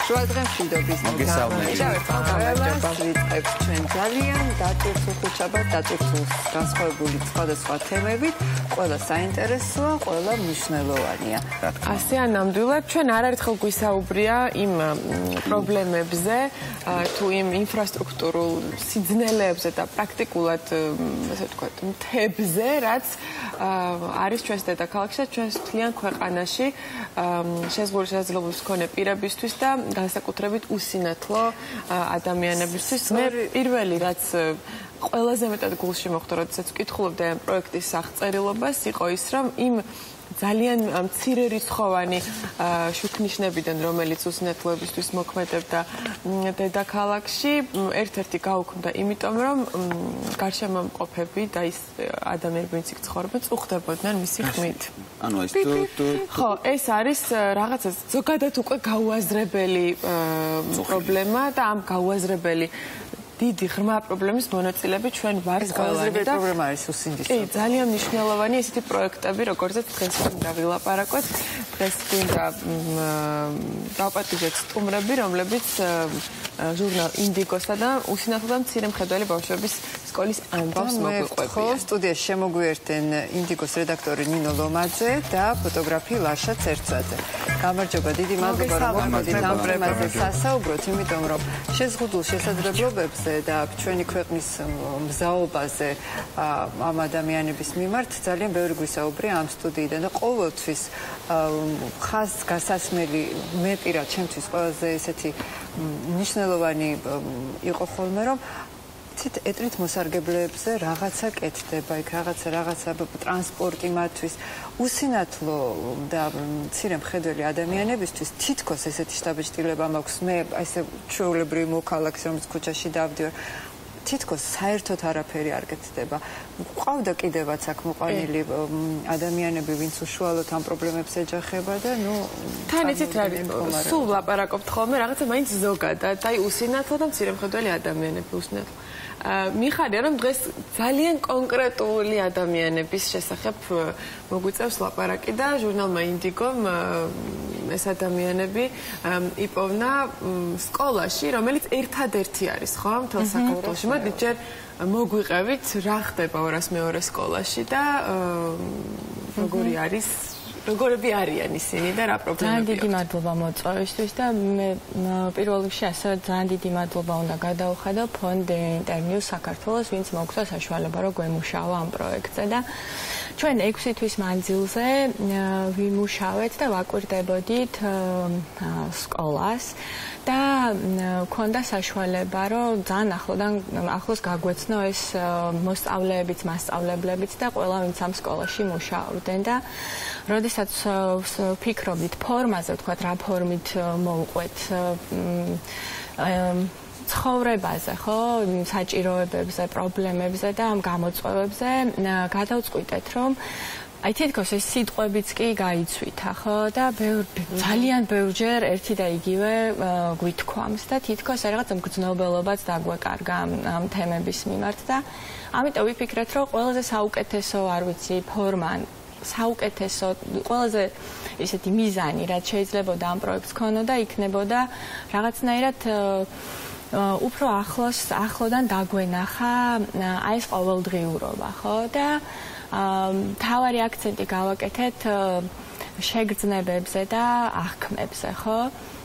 შუადღე მშვიდობის ვიწყებთ ჩვენ ძალიან დაწურთულ ხუთშაბათს, დაწურთულ განსხვავებული სხვადასხვა თემებით, ყველა საინტერესოა, ყველა მნიშვნელოვანია. ასეა ნამდვილად ჩვენ არაერთხელ გვისაუბრია იმ პრობლემებზე, თუ იმ ინფრასტრუქტურულ სიძნელეებზე და პრაქტიკულად, ასე ვთქვათ, მთებზე, რაც არის ჩვენს დედაქალაქში და ჩვენს მთლიან ქვეყანაში შეზღუდული შესაძლებლობის მქონე პირებისთვის და განსაკუთრებით უსინათლო ადამიანებისთვის. მე პირველი რაც ყველაზე მეტად გულში მოხვდა, როდესაც ვკითხულობდი ამ პროექტის აღწერილობას, იყო ის, რომ იმ ძალიან მცირე რიცხოვანი შუქნიშნებიდან, რომელიც უსინათლოებისთვის მოქმედებდა დედაქალაქში, ერთ-ერთი გაუქმდა, იმიტომ რომ გარშემოყოფები და ის ადამიანები, ვინც იქ ცხოვრობენ, წუხდებოდნენ მისი ხმით. ანუ ეს ხო, ეს არის რაღაცა ზოგადად უკვე გაუაზრებელი პრობლემა და ამ გაუაზრებელი დიდი ღრმა პრობლემის მონაწილეები ჩვენ ვართ ყველანი და პრობლემა არის უსინდისო. კი, ძალიან მნიშვნელოვანი ესეთი პროექტები, როგორცაც დღეს უნდა ვილაპარაკოთ. დღეს გვინდა დავპატიჟეთ სტუმრები, რომლებიც ჟურნალ ინდიგოსა და უსინათლო და მცირე მხედველი ბავშვების სკოლის ამბავს მოგვიყვებიან. ხო, სტუდიაში შემოგვიერთდნენ ინდიგოს რედაქტორი ნინო ლომაძე და ფოტოგრაფი ლაშა ცერცაძე. გამარჯობა, დიდი მადლობა, რომ მოვიდით ამ თემაზე სასაუბროთ, იმიტომ რომ შეზღუდულ შესაძლებლობებზე და ჩვენი ქვეყნის მზაობაზე ამ ადამიანების მიმართ ძალიან ბევრი გვისაუბრია ამ სტუდიიდან და ყოველთვის ხაზს გასასმელი მე პირად ჩემთვის ყველაზე ესეთი მნიშვნელოვანი იყო ხოლმე რომ ეტლით მოსარგებლეებზე რაღაცა კეთდება, იქ რაღაცა ტრანსპორტი მათთვის უსინათლო და მცირე მხედველი ადამიანებისთვის თითქოს ესეთი შთაბეჭდილება მაქვს. მე ესე ჩვეულებრივი მოქალაქის, რომელიც ქუჩაში დავდივარ, თითქოს საერთოდ არაფერი არ კეთდება. ყავდა კიდევაც აქ მოყვანილი ადამიანები, ვინც უშუალოდ ამ პრობლემებს ეჯახება და თან იცით რა სულ ლაპარაკობთ ხოლმე რაღაცა მაინც ზოგადად, აი უსინათლო და მცირე მხედველი ადამიანები უსინათლო. მიხარია რომ დღეს ძალიან კონკრეტული ადამიანების შესახებ მოგვიწევს ლაპარაკი და ჟურნალმა ინდიგომ ეს ადამიანები იპოვნა სკოლაში, რომელიც ერთადერთი არის, ხო, მთელ საქართველოში. მოდით ჯერ მოგვიყევით რა ხდება 202 სკოლაში და როგორი არის როგორები არიან ისინი და რა პრობლემები აქვს. ძალიან დიდი მადლობა მოწვევისთვის და მე პირველ რიგში ასევე ძალიან დიდი მადლობა უნდა გადაუხადო ფონდ ინტერნიუს საქართველოს, ვინც მოგცვა საშუალება რომ გვემუშავა ამ პროექტზე და ჩვენ 6 თვის მანძილზე ვიმუშავეთ და ვაკვირდებოდით სკოლას და ქონდა საშუალება რომ ძალიან ახლოს გაგვეცნო ეს მოსწავლეებიც, მასწავლებლებიც და ყველა ვინც ამ სკოლაში მუშაობდნენ და როდესაც ვფიქრობთ ფორმაზე, ვთქვათ, რა ფორმით მოვყვეთ ცხოვრებაზე, ხო, საჭიროებებზე, პრობლემებზე და ამ გამოწვევებზე გადავწყვიტეთ, რომ აი თითქოს ეს სიტყვებიც კი გაიცვითა, ხო, და ძალიან ბევრჯერ ერთი და იგივე გვითქვამს და თითქოს რაღაც მგრძნობელობაც დაგვეკარგა ამ თემების მიმართ და ამიტომ ვიფიქრეთ, რომ ყველაზე საუკეთესო, არ ვიცი, ფორმა საუკეთესო, ყველაზე ისეთი მიზანი, რაც შეიძლება ამ პროექტს ქონოდა, იქნებოდა რაღაცნაირად უფრო ახლოდან დაგვენახა აი ეს ყოველდღიურობა, ხო? და თავარი აქცენტი გავაკეთეთ შეგრძნებებზე და აღქმებზე, ხო?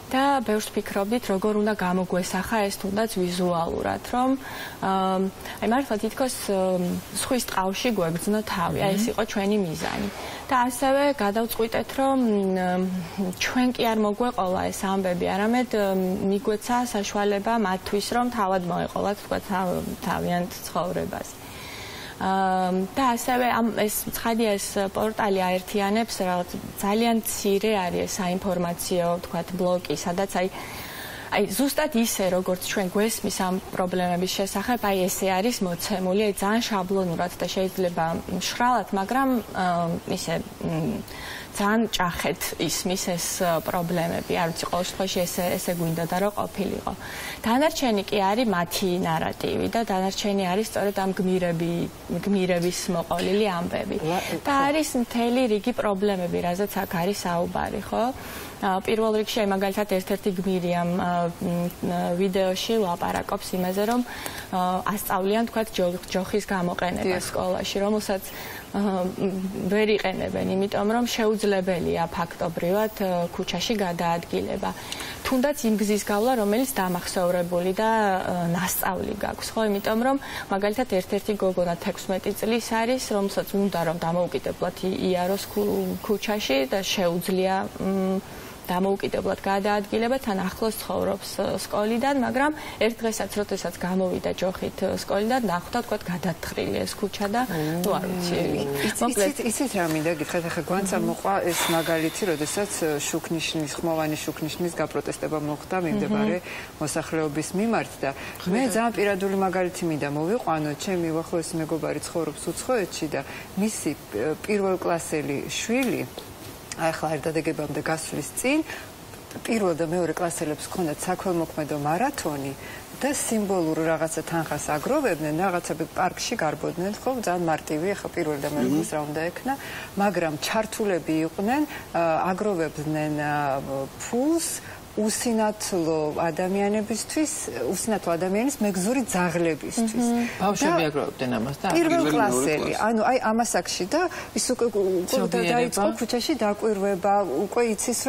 და ბევრს ვფიქრობდით, როგორ უნდა გამოგვესახა ეს თუნდაც ვიზუალურად, რომ აი მართლა თითქოს სხვის ტყავში გვეგრძნო თავი, აი ეს იყო ჩვენი მიზანი. და ასევე გადავწყვიტეთ, რომ ჩვენ კი არ მოგვეყოლა ეს ამბები, არამედ მიგვეცა საშუალება მათთვის, რომ თავად მოეყოლათ, თქვა თავიანთ ცხოვრებას. და ასევე ეს ცხადია ეს პორტალი აერთიანებს რაღაც ძალიან მცირე არის საინფორმაციო, თქვათ, ბლოკი, სადაც აი ზუსტად ისე როგორც ჩვენ გვესმის ამ პრობლემების შესახებ, აი ესე არის მოცემული, აი ძალიან შაბლონურად და შეიძლება მშრალად, მაგრამ ისე ძალიან ჭახეთ ისმის ეს პრობლემები, არ ვიცი, ყოველ შემთხვევაში ესე გვინდოდა რომ ყოფილიყო. დანარჩენი კი არის მათი ნარატივი და დანარჩენი არის სწორედ ამ გმირების მოყოლილი ამბები. და არის მთელი რიგი პრობლემები, რაზეც აქ არის საუბარი, ხო? პირველ რიგში მაგალითად ერთ-ერთი გმირი ამ ვიდეოში ლაპარაკობს იმაზე, რომ ასწავლიან თქვათ ჯოხის გამოყენება სკოლაში, რომელსაც ვერ იყენებენ, იმიტომ რომ შეუძლებელია ფაქტობრივად ქუჩაში გადაადგილება. თუნდაც იმ გზის გავლა, რომელიც დამახსოვრებული და ნასწავლი გაქვს, ხო? იმიტომ რომ მაგალითად ერთ-ერთი გოგონა 16 წლის არის, რომელსაც უნდა რომ დამოუკიდებლად იაროს ქუჩაში და შეუძლია დამოუკიდებლად გადაადგილება, თან ახლოს ცხოვრობს სკოლიდან, მაგრამ ერთ დღესაც, როდესაც გამოვიდა ჯოხით სკოლიდან, ნახდა თქვა გადათხრილი ეს ქუჩა და ნუ არ ვიცი. იცით რა მინდა გითხრათ, ახლა გვანცა მოყვა ეს მაგალითი, როდესაც შუქნიშნის, ხმოვანი შუქნიშნის გაპროტესტება მოხდა მიმდებარე მოსახლეობის მიმართ და მე ძალიან პირადული მაგალითი მინდა მოვიყვანო, ჩემი უახლოესი მეგობარი ცხოვრობს უცხოეთში და მისი პირველკლასელი შვილი ახლა ერთადაგებამდე გასვლის წინ პირველ და მეორე კლასელებს ჰქონდათ საქველმოქმედო მარათონი და სიმბოლურ რაღაცა თანხას აგროვებდნენ, რაღაცა პარკში გარბოდნენ, ხო, ძალიან მარტივი, ახლა პირველ და მეორე კლასს რა უნდა ექნა, მაგრამ ჩართულები იყვნენ, აგროვებდნენ ფულს უსინათლო ადამიანებისთვის, უსინათლო ადამიანის მეგზური ძაღლებისთვის. ბავშვები აგროვებდნენ ამას და პირველ კლასელი, ანუ აი ამ ასაკში და ის უკვე დაიწყო ქუჩაში დაკვირვება, უკვე იცის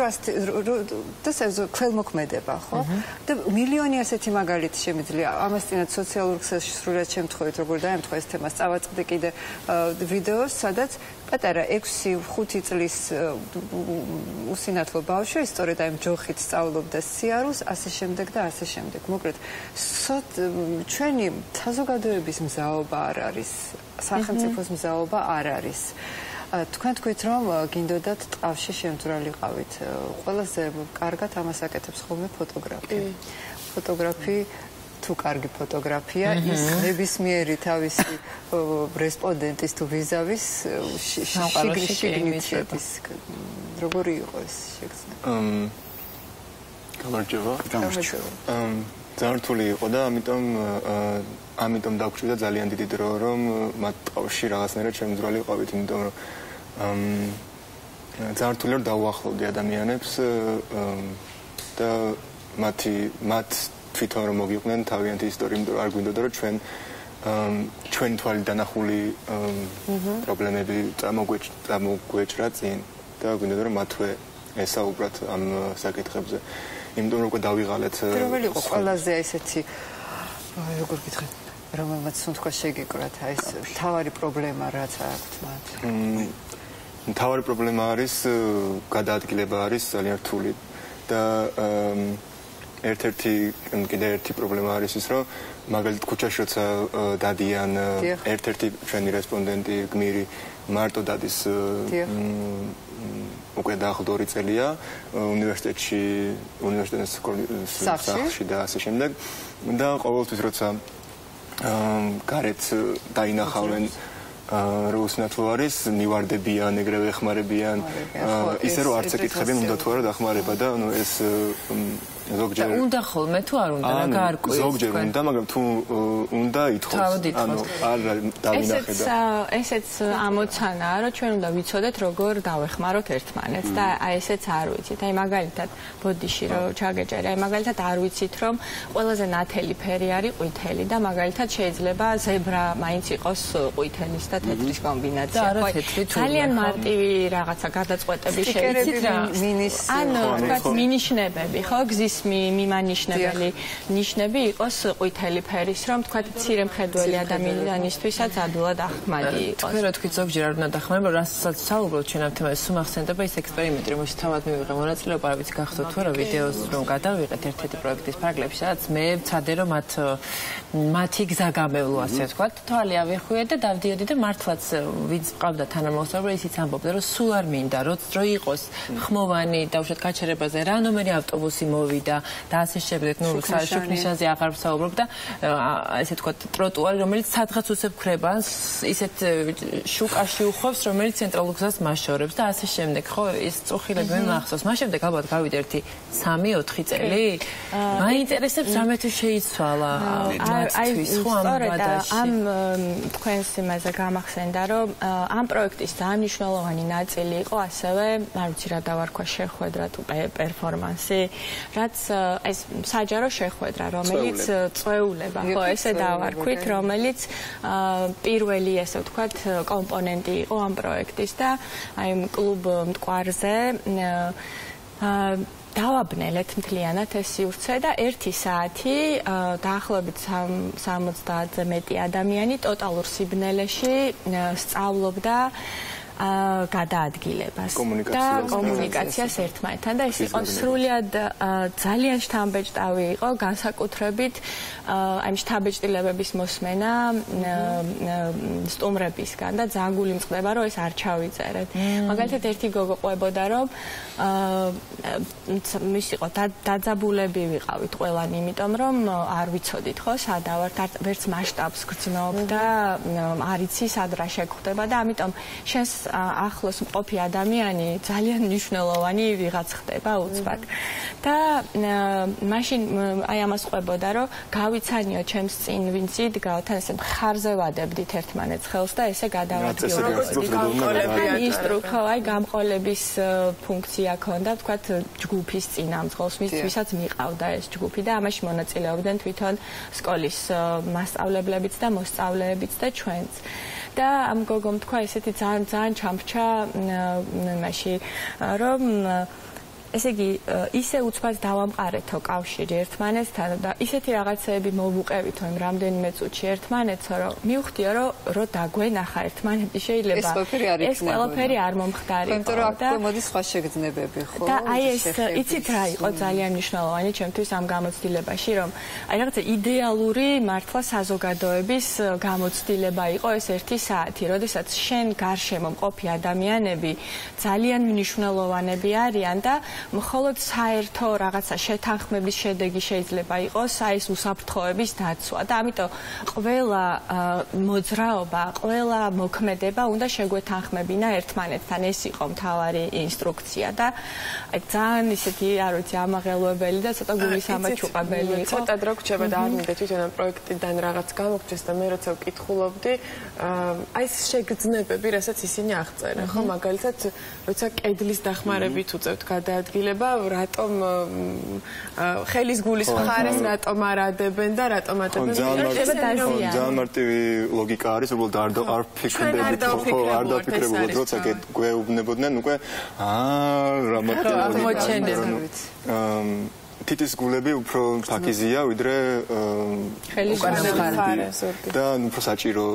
და ქველმოქმედება, ხო? და მილიონი ასეთი მაგალითი შემიძლია. ამას წინათ სოციალურ ქსელში სრულად შემთხვევით, როგორ დაემთხვა ეს თემა, წავაწყდი კიდე ვიდეოს, სადაც პატარა 6-5 წლის უსინათლო ბავშვი სწორედ აი ჯოხით სწავლობდა სიარულს, ასე შემდეგ და ასე შემდეგ. მოკლედ, ჩვენი საზოგადოების მზაობა არ არის, სახელმწიფოს მზაობა არ არის. თქვენ თქვით, რომ გინდოდათ ტყავში შემძვრალიყავით. ყველაზე კარგად ამას აკეთებს ხოლმე ფოტოგრაფი. ფოტოგრაფი თუ კარგი ფოტოგრაფია, ის ნებისმიერი თავისი რესპონდენტის თუ ვიზავის შიგნით შედის. როგორი იყო ეს შეგრძნება? გამარჯობა. ძალიან რთული იყო და ამიტომ დაგვრჩევდა ძალიან დიდი დრო, რომ მათ ტყავში რაღაცნაირად შემძვრალიყავით, იმიტომ რომ ძალიან რთულია რომ დავუახლოვდი ადამიანებს და მათ თვითონ რომ მოგიყვნენ თავიანთი ისტორია, იმიტომ რომ არ გვინდოდა რომ ჩვენი თვალით დანახული პრობლემები წამოგვეჭრა წინ და გვინდოდა რომ მათვე ესაუბრათ ამ საკითხებზე. იმიტომ რომ უკვე დავიღალეთ. რომელი იყო ყველაზე ესეთი, როგორ გითხრათ, რომელმაც თქვა შეგეკრათ ეს თავარი პრობლემა რაც აქვთ მათ? თავარი პრობლემა არის გადაადგილება არის ძალიან რთული და ერთ-ერთი პრობლემა არის ის, რომ მაგალითად ქუჩაში როცა დადიან ერთ-ერთი ჩვენი რესპონდენტი გმირი მარტო დადის უკვე დაახლოებით 2 წელია უნივერსიტეტის სახლში და ასე შემდეგ და ყოველთვის როცა გარეთ დაინახავენ რო უსინათლო არის, მივარდებიან, ეგრევე ეხმარებიან, ისე რომ არც ეკითხებიან უნდა თუ არა დახმარება და ანუ ეს ზოგჯერ უნდა ხოლმე თუ არ უნდა რა გარკვევს ზოგჯერ უნდა, მაგრამ თუ უნდა ითხოვს, ანუ არ დავინახე და ესეც ამოცანაა, რომ ჩვენ უნდა ვიცოდეთ როგორ დავეხმაროთ ერთმანეთს და აი ესეც არ ვიცით. აი მაგალითად ბოდიში რო ჩაგეჭერე, აი მაგალითად არ ვიცით რომ ყველაზე ნათელი ფერი არის ყვითელი და მაგალითად შეიძლება ზებრა მაინც იყოს ყვითელის და თეთრის კომბინაცია. ძალიან მარტივი რაღაცა გადაწყვეტები შეიძლება რა. ანუ თქვათ მინიშნებები, ხო, გზის მიმანიშნებელი ნიშნები იყოს ყვითელი ფერის, რომ თქვათ მცირე მხედველი ადამიანისთვისაც ადვილად ახმადი იყოს. თქვენ რა თქვით ზოგჯერ არ უნდა დახმარება, რასაც საუბრობთ ჩვენ ამ თემაზე, სულ მახსენდება ის ექსპერიმენტი, რომელშიც თავად მივიღე მონაწილეობა, არ ვიცი გახსოვთ თუ არა ვიდეოს რომ გადავიღეთ ერთ-ერთი პროექტის ფარგლებში, სადაც მე ვცადე რომ მათი გზა გამევლო, ასე ვთქვათ, თვალი ავეხუე და დავდიოდი და მართლაც ვინც ყავდა თანამოხსოვრო, ისიც ამბობდა, რომ სულ არ მინდა, როც დრო იყოს ხმოვანი, დავუშვათ გაჩერებაზე რა ნომერი ავტობუსი მოვიდა გავიდა და ასე შემდეგ, ნუ შუქნიშანზე აღარ ვსაუბრობ და ესე თქვა ტროტუარი, რომელიც სადღაც უცებ ხრება, ისეთ შუკაში უხვევს, რომელიც ცენტრალურ გზას მაშორებს და ასე შემდეგ, ხო, ეს წუხილები მე მახსოვს. მას შემდეგ ალბათ გავიდა ერთი 3-4 წელი. მაინტერესებს რამე თუ შეიცვალა მათთვის, ხო, ამ ვადაში. ამ თქვენს იმაზე გამახსენდა, რომ ამ პროექტის ძალიან მნიშვნელოვანი ნაწილი იყო ასევე, არ ვიცი რა დავარქვა, შეხვედრა თუ პერფორმანსი, რაც ეს საჯარო შეხვედრა, რომელიც წვეულება, ხო, ესე დავარქვით, რომელიც პირველი, ესე ვთქვათ, კომპონენტი იყო ამ პროექტის და აი კლუბ მტკვარზე დავაბნელეთ მთლიანად ეს სივრცე და 1 საათი დაახლოებით 70-ზე მეტი ადამიანი ტოტალურ სიბნელეში სწავლობდა გადაადგილებას და კომუნიკაციას ერთმანეთთან და ეს იყო სრულიად ძალიან შთამბეჭდავი იყო განსაკუთრებით აი შთამბეჭდილებების მოსმენა სტუმრებისგან და ძალიან გულიმწყდება რომ ეს არ ჩავიწერეთ. მაგალითად ერთი გოგო ყვებოდა რომ მის იყო დაძაბულები ვიყავით ყველანი, იმიტომ რომ არ ვიცოდით ხო სადა ვართ, ვერც მასშტაბს გრძნობდა, არ იცი სად რა შეგხვდება და ამიტომ შენს ახლოს მყოფი ადამიანი ძალიან მნიშვნელოვანი ვიღაც ხდება უცბად. და მაშინ აი ამას ყვებოდა რომ გავიცანიო ჩემს წინ ვინც იდგა, თან ესე მხარზე ვადებდით ერთმანეთს ხელს და ესე გადავადგილოთ. ინსტრუქტორ აი გამყოლების ფუნქცია ქონდა, ვთქვათ, ჯგუფის წინამძღოლს, მისთვისაც მიყავდა ეს ჯგუფი და ამაში მონაწილეობდნენ თვითონ სკოლის მასწავლებლებიც და მოსწავლეებიც და ჩვენც. და ამ გოგომ თქვა ესეთი ძალიან ჩამრჩა მაშინ რომ ესე იგი ისე უცბად დავამყარეთო კავშირი ერთმანეთთან და ისეთი რაღაცეები მოვუყევითო იმ რამდენიმე წუთში ერთმანეთს რომ მივხვდიო რომ დაგვენახა ერთმანეთი შეიძლება ეს ყველაფერი არ მომხდარიყო და მოდის სხვა შეგრძნებები ხო და აი ეს იცით რა იყო ძალიან მნიშვნელოვანი ჩემთვის ამ გამოცდილებაში რომ აი რაღაცა იდეალური მართლა საზოგადოების გამოცდილება იყო ეს 1 საათი როდესაც შენ გარშემო მყოფი ადამიანები ძალიან მნიშვნელოვანები არიან და მხოლოდ საერთო რაღაცა შეთანხმების შედეგი შეიძლება იყოს აი ეს უსაფრთხოების დაცვა და ამიტომ ყველა მოძრაობა, ყველა მოქმედება უნდა შეგვეთანხმებინა ერთმანეთთან. ეს იყო მთავარი ინსტრუქცია და აი ძალიან ისეთი არ ვიცი ამაღელვებელი და ცოტა გულისამაჩუყებელი იყო. ცოტა დრო გრჩება და არ მინდა თვითონ ამ პროექტიდან რაღაც გამოგჩეს და მე როცა ვკითხულობდი აი ეს შეგრძნებები, რასაც ისინი აღწერენ, ხო, მაგალითად, როცა კედლის დახმარებით უწევთ გადაადგილება, რატომ ხელის გულის მხარეს რატომ არ ადებენ და რატომ ადებენ? ძალიან მარტივი ლოგიკა არის, უბრალოდ არ ფიქრობთ, ხო, არ დაფიქრებულობთ, როცა გვეუბნებოდნენ უკვე რა მოჩენს. თითის გულები უფრო ფაქიზია, ვიდრე ხელის მხარეს და უფრო საჭირო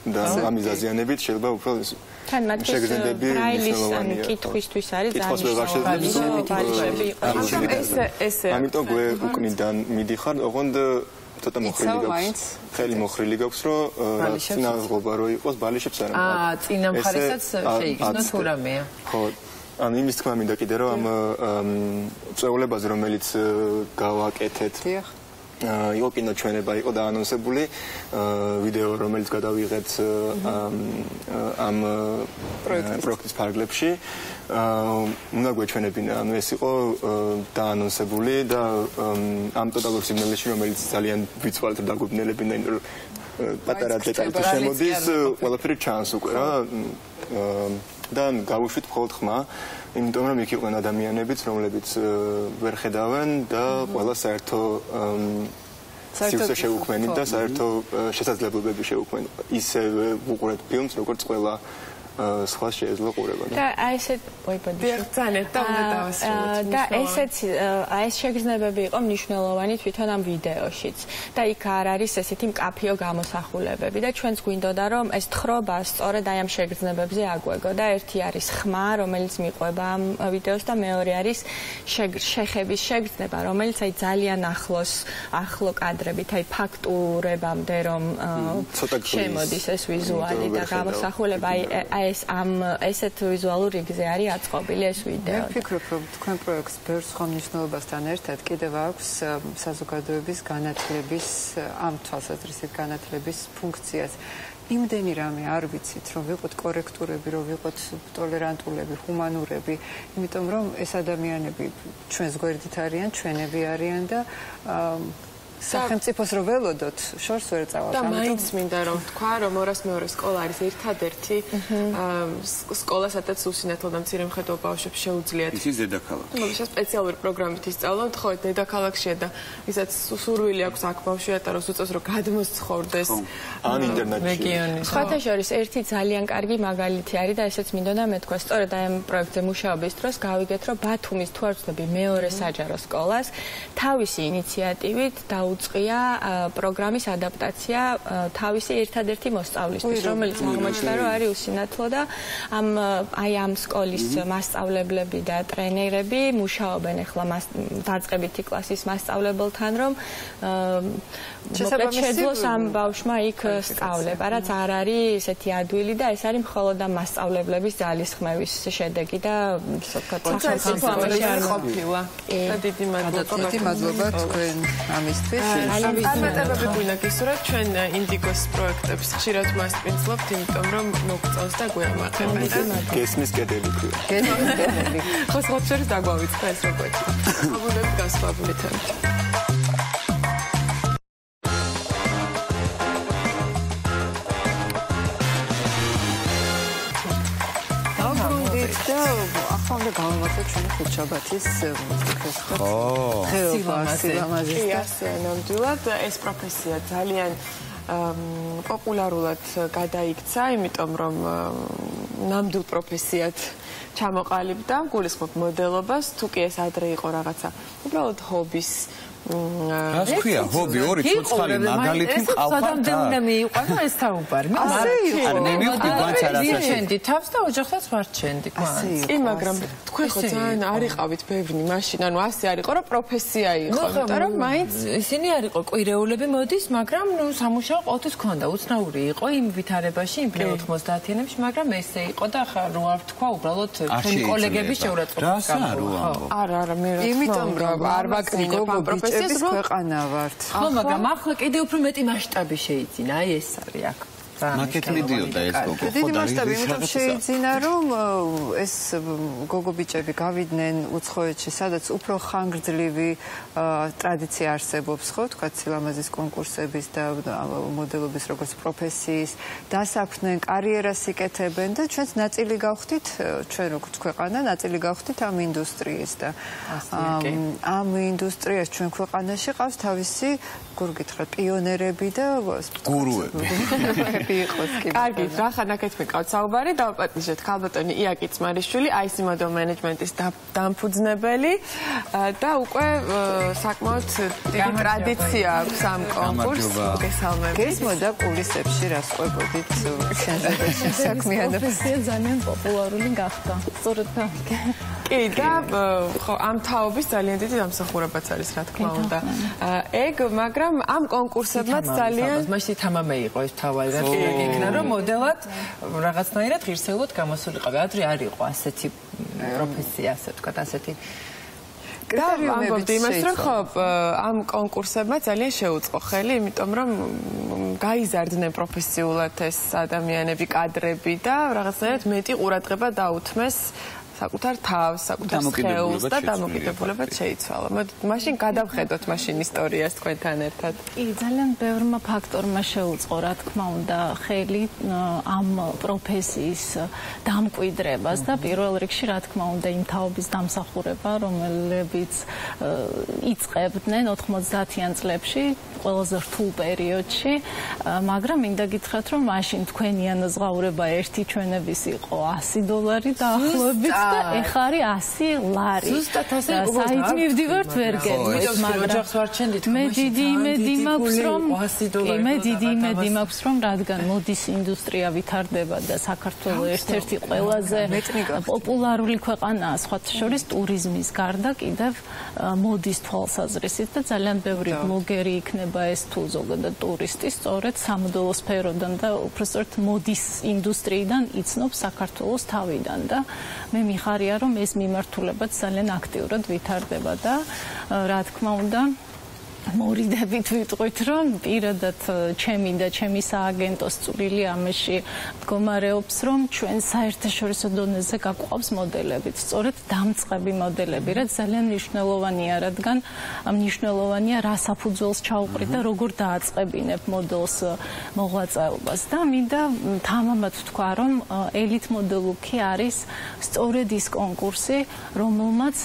და ამის დაზიანებით შეიძლება უფრო თან მათთვის ბრაილის კითხვისთვის არის ძალიან მნიშვნელოვანი. ამიტომ გვეუკნიდან მიდიხარ, ოღონდ ცოტა მოხრილი გაქვს. ხელი მოხრილი გაქვს, რომ წინაღობა რო იყოს ბალიშებს არ ამბობ. წინა მხარესაც შეიგრძნოს თუ რამეა. ხო. ან იმის თქმა მინდა კიდე რომ ამ წვეულებაზე რომელიც გავაკეთეთ. დიახ. იყო კინოჩვენება, იყო დაანონსებული ვიდეო, რომელიც გადავიღეთ ამ პროექტის ფარგლებში. უნდა გვეჩვენებინა, ანუ ეს იყო დაანონსებული და ამ ტოტალურ სიბნელეში, რომელიც ძალიან ვიცვალეთ რომ დაგვიბნელებინა, იმიტომ რომ პატარა დეტალით შემოდის, ყველაფერი ჩანს უკვე რა. და გავუშვით მხოლოდ ხმა, იმიტომ რომ იქ იყვნენ ადამიანებიც, რომლებიც ვერ ხედავენ და ყველა საერთო სივრცე შეუქმნით და საერთო შესაძლებლობები შეუქმნით. ისე ვუყურეთ ფილმს, როგორც ყველა სხვა შეიძლება ყურება. და აი ესეთ ბიახცანეთ და უნდა დავასრულოთ. და ესეც აი ეს შეგრძნებები იყო მნიშვნელოვანი თვითონ ამ ვიდეოშიც. და იქ არ არის ესეთი მკაფიო გამოსახულებები და ჩვენც გვინდოდა რომ ეს თხრობა სწორედ აი ამ შეგრძნებებზე აგვეგო და ერთი არის ხმა, რომელიც მიყვება ამ ვიდეოს და მეორე არის შეხების შეგრძნება, რომელიც აი ძალიან ახლო კადრებით, აი ფაქტურებამდე რომ შემოდის ეს ვიზუალი და გამოსახულება, აი ეს ესეთ ვიზუალურ რიგზე არის აწყობილი ეს ვიდეო. მე ვფიქრობ, რომ თქვენ პროექტს ბევრ სხვა მნიშვნელობასთან ერთად კიდევ აქვს საზოგადოების განათლების ამ თვალსაზრისით განათლების ფუნქციას. იმდენი რამე არ ვიცით, რომ ვიყოთ კორექტურები, რომ ვიყოთ ტოლერანტულები, ჰუმანურები, იმიტომ რომ ეს ადამიანები ჩვენს გვერდით არიან, ჩვენები არიან და სახელმწიფოს რო ველოდოთ, შორს ვერ წავალთ. და მაინც მინდა რომ თქვა, რომ 202 სკოლა არის ერთადერთი სკოლა, სადაც უსინათლო და მცირე მხედველ ბავშვებს შეუძლიათ. ისიც დედაქალაქში. მოგიშა სპეციალური პროგრამით ისწავლონ, ხო, დედაქალაქშია და ვისაც სურვილი აქვს აქ ბავშვი ატაროს უწევს, რომ გადმოსცხოვრდეს ან ინტერნეტში. რეგიონის. სხვათა შორის ერთი ძალიან კარგი მაგალითი არის და ესეც მინდოდა მეთქვა. სწორედ აი ამ პროექტზე მუშაობის დროს გავიგეთ, რომ ბათუმის თუ არ ვცდები მეორე საჯარო სკოლას თავისი ინიციატივით დაუწყია პროგრამის ადაპტაცია თავისი ერთადერთი მოსწავლისთვის, რომელიც აღმოჩნდა, რომ არის უსინათლო და ამ სკოლის მასწავლებლები და ტრენერები მუშაობენ ახლა დაწყებითი კლასის მასწავლებელთან, რომ შეძლოს ამ ბავშვმა იქ სწავლება, რაც არ არის ესეთი ადვილი და ეს არის მხოლოდ ამ მასწავლებლების ძალისხმევის შედეგი და სახელმწიფო ამაში არ ყოფილა. და დიდი მადლობა თქვენ ამისთვის. წარმატებები გვინდა გისურვებთ ჩვენ ინდიგოს პროექტებს ხშირად მასპინძლობთ, იმიტომ რომ მოგწონს და გვემართებათ. გესმის კედელი ქვია. გესმის კედელი. ხო, ხოთშორის დაგვავიწყდა ეს როგორ. აბუნები გასვაბული თემით. და ახლა უნდა გავამართლოთ ჩვენი ხუთშაბათის სილამაზის და ნამდვილად ეს პროფესია ძალიან პოპულარულად გადაიქცა, იმიტომ რომ ნამდვილ პროფესიად ჩამოყალიბდა, გულისხმობ მოდელობას, თუ კი ეს ადრე იყო რაღაცა უბრალოდ ჰობის რას ქვია, ჰობი, ორი ცოცხალი მაგალითი მყავდა. სადამდე მიიყვანა ეს თაუბარი. მე მივხვდი ვიჩენდი თავს და ოჯახსაც ვარჩენდი კვან. კი, მაგრამ თქვენ ხო ძალიან არიყავით ბევრი მაშინ, ანუ ასე არ იყო, რომ პროფესია იყო, იმიტომ რომ მაინც ისინი არ იყო კვირეულები მოდის, მაგრამ ნუ სამუშაო ყოველთვის ქონდა, უცნაური იყო იმ ვითარებაში, იმ 90-იანებში, მაგრამ ესე იყო და ახლა რო არ ვთქვა, უბრალოდ ჩვენი კოლეგების შეურაცხყოფას გამო. არა, მე რა თქმა უნდა, იმიტომ რომ არ ვაკნინებ ამ პროფესიას. ეს ქვეყანა ვართ. ხო, მაგრამ ახლა კიდევ უფრო მეტი მასშტაბი შეიძინა, აი ეს არის აქ. მაკეთ მიდიოდა ეს გოგო. დიდი მასშტაბი, იმიტომ შეიძინა, რომ ეს გოგო ბიჭები გავიდნენ უცხოეთში, სადაც უფრო ხანგრძლივი ტრადიცია არსებობს, ხო, თქვა სილამაზის კონკურსების და მოდელობის როგორც პროფესიის, დასაქმდნენ, კარიერას იკეთებენ და ჩვენც ნაწილი გავხდით, ჩვენ როგორც ქვეყანა, ნაწილი გავხდით ამ ინდუსტრიის და ამ ინდუსტრიას ჩვენ ქვეყანაში ყავს თავისი გურგითხრათ პიონერები და გურუები. კარგი, რახან აქეთ მეკავთ საუბარი, დავაპატიჟეთ ქალბატონი იაკი წმარიშვილი, IC Model Management-ის დამფუძნებელი და უკვე საკმაოდ დიდი ტრადიცია აქვს ამ კონკურსს. მოგესალმებით. გესმოდა კულისებში რას ყვებოდით შენზე საქმიანობას. ძალიან პოპულარული გახდა. სწორედ გამიგე. კი, და ხო, ამ თაობის ძალიან დიდი დამსახურებაც არის, რა თქმა უნდა. ეგ, მაგრამ ამ კონკურსებმაც ძალიან მაშინ თამამე იყო ეს თავი რა იქნა რომ მოდელად რაღაცნაირად ღირსეულად გამოსულიყავი. ადრე არ იყო ასეთი პროფესია, ასე ვთქვათ, ასეთი და ამბობდი იმას, რომ ხო, ამ კონკურსებმა ძალიან შეუწყო ხელი, იმიტომ რომ გაიზარდნენ პროფესიულად ეს ადამიანები, კადრები და რაღაცნაირად მეტი ყურადღება დაუთმეს საკუთარ თავს, საკუთარ სხეულს და დამოკიდებულებად შეიცვალა. მაშინ გადავხედოთ მაშინ ისტორიას თქვენთან ერთად. კი, ძალიან ბევრმა ფაქტორმა შეუწყო, რა თქმა უნდა, ხელი ამ პროფესიის დამკვიდრებას და პირველ რიგში, რა თქმა უნდა, იმ თაობის დამსახურება, რომლებიც იწყებდნენ 90-იან წლებში, ყველაზე რთულ პერიოდში, მაგრამ მინდა გითხრათ, რომ მაშინ თქვენი ანაზღაურება ერთი ჩვენების იყო $100 დაახლოებით. და ეხლა არის 100 ლარი. ზუსტად ასე საით მივდივართ ვერ გეტყვით, მაგრამ მე დიდი იმედი მაქვს, რომ მე დიდი იმედი მაქვს, რომ რადგან მოდის ინდუსტრია ვითარდება და საქართველოს ერთ-ერთი ყველაზე პოპულარული ქვეყანაა სხვათა შორის ტურიზმის გარდა კიდევ მოდის თვალსაზრისით და ძალიან ბევრი ბლოგერი იქნება ეს თუ ზოგადად ტურისტი სწორედ სამოდელო სფეროდან და უბრალოდ მოდის ინდუსტრიიდან იცნობს საქართველოს თავიდან და მე მიხარია რომ ეს მიმართულებაც ძალიან აქტიურად ვითარდება და რა თქმა უნდა მორიდებით ვიტყვით რომ პირადად ჩემი და ჩემი სააგენტოს წვლილი ამაში მდგომარეობს რომ ჩვენ საერთაშორისო დონეზე გაგვყავს მოდელებით სწორედ დამწყები მოდელები რაც ძალიან მნიშვნელოვანია რადგან მნიშვნელოვანია რა საფუძველს ჩაუყრით და როგორ დააწყებინებ მოდელს მოღვაწეობას და მინდა თამამად ვთქვა რომ ელით მოდელუქი არის სწორედ ის კონკურსი რომელმაც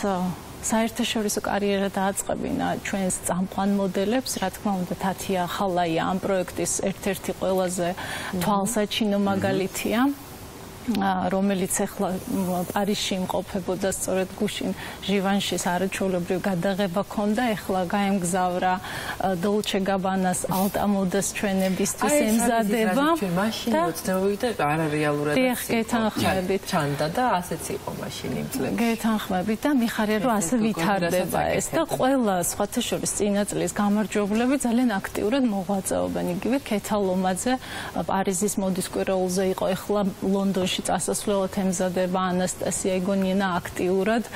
საერთაშორისო კარიერა დააწყებინა ჩვენს წამყვან მოდელებს, რა თქმა უნდა, თათია ხალაია ამ პროექტის ერთ-ერთი ყველაზე თვალსაჩინო მაგალითია. რომელიც ახლა პარიზში იმყოფებოდა სწორედ გუშინ ჟივანშის არაჩვეულებრივ გადაღება ქონდა ახლა გაემგზავრა დოლჩე გაბანას ალტა მოდას ჩვენებისთვის ემზადება და არარეალურად გეთანხმებით ჩანდა და ასეც იყო მაშინ იმ წლებში გეთანხმებით და მიხარია რომ ასე ვითარდება ეს და ყველა სხვათა შორის წინა წლის გამარჯვებულები ძალიან აქტიურად მოღვაწეობენ იგივე ქეთალომაძე პარიზის მოდის კვირაულზე იყო ახლა ლონდონში წასასვლელად ემზადება ანასტასია იგონიენა აქტიურად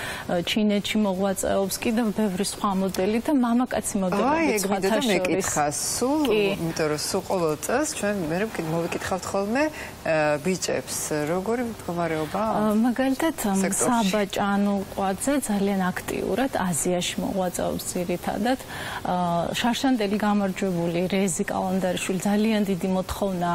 ჩინეთში მოღვაწეობს კიდევ ბევრი სხვა მოდელი და მამაკაცი მოდელები სხვათა შორის სულ იმიტომ რომ სულ ყოველ წელს ჩვენ მე მოვიკითხავთ ხოლმე ბიჭებს როგორი მდგომარეობა მაგალითად საბა ჭანულყვაძე ძალიან აქტიურად აზიაში მოღვაწეობს ძირითადად შარშანდელი გამარჯვებული რეზი კალანდარიშვილი ძალიან დიდი მოთხოვნა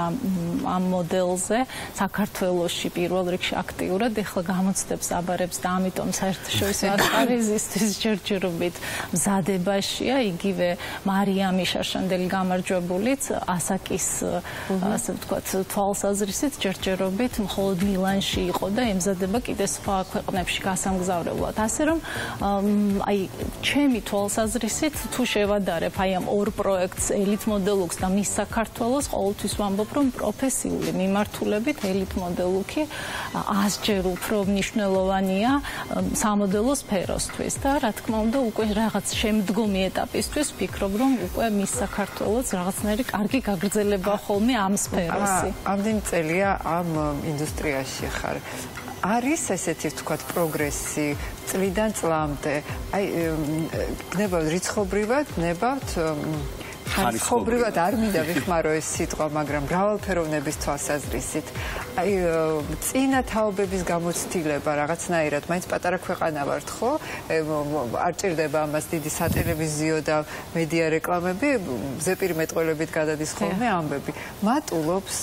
ამ მოდელზე საქართველოს პირველ რიგში აქტიურად ეხლა გამოცდებს აბარებს და ამიტომ საერთაშორისო ასპარეზისთვის ჯერჯერობით მზადებაშია იგივე მარიამი შარშანდელი გამარჯვებულიც ასაკის ასე ვთქვათ თვალსაზრისით ჯერჯერობით მხოლოდ მილანში იყო და ემზადება კიდე სხვა ქვეყნებში გასამგზავრებლად ასე რომ აი ჩემი თვალსაზრისით თუ შევადარებ აი ამ ორ პროექტს ელით მოდელუქს და მის საქართველოს ყოველთვის ვამბობ რომ პროფესიული მიმართულებით ელით მოდელუქი ასჯერ უფრო მნიშვნელოვანია სამოდელო სფეროსთვის და რა თქმა უნდა უკვე რაღაც შემდგომი ეტაპისთვის ვფიქრობ რომ უკვე მის საქართველოს რაღაცნაირი კარგი გაგრძელება ხოლმე ამ სფეროსი. ამდენი წელია ამ ინდუსტრიაში ხარ. არის ესეთი ვთქვათ პროგრესი წლიდან წლამდე. აი გნებავთ რიცხობრივად, გნებავთ ხარისხობრივად არ მინდა ვიხმარო ეს სიტყვა, მაგრამ მრავალფეროვნების თვალსაზრისით. აი წინა თაობების გამოცდილება რაღაცნაირად, მაინც პატარა ქვეყანა ვართ, ხო? არ ჭირდება ამას დიდი სატელევიზიო და მედია რეკლამები, ზეპირმეტყველებით გადადის ხოლმე ამბები. მატულობს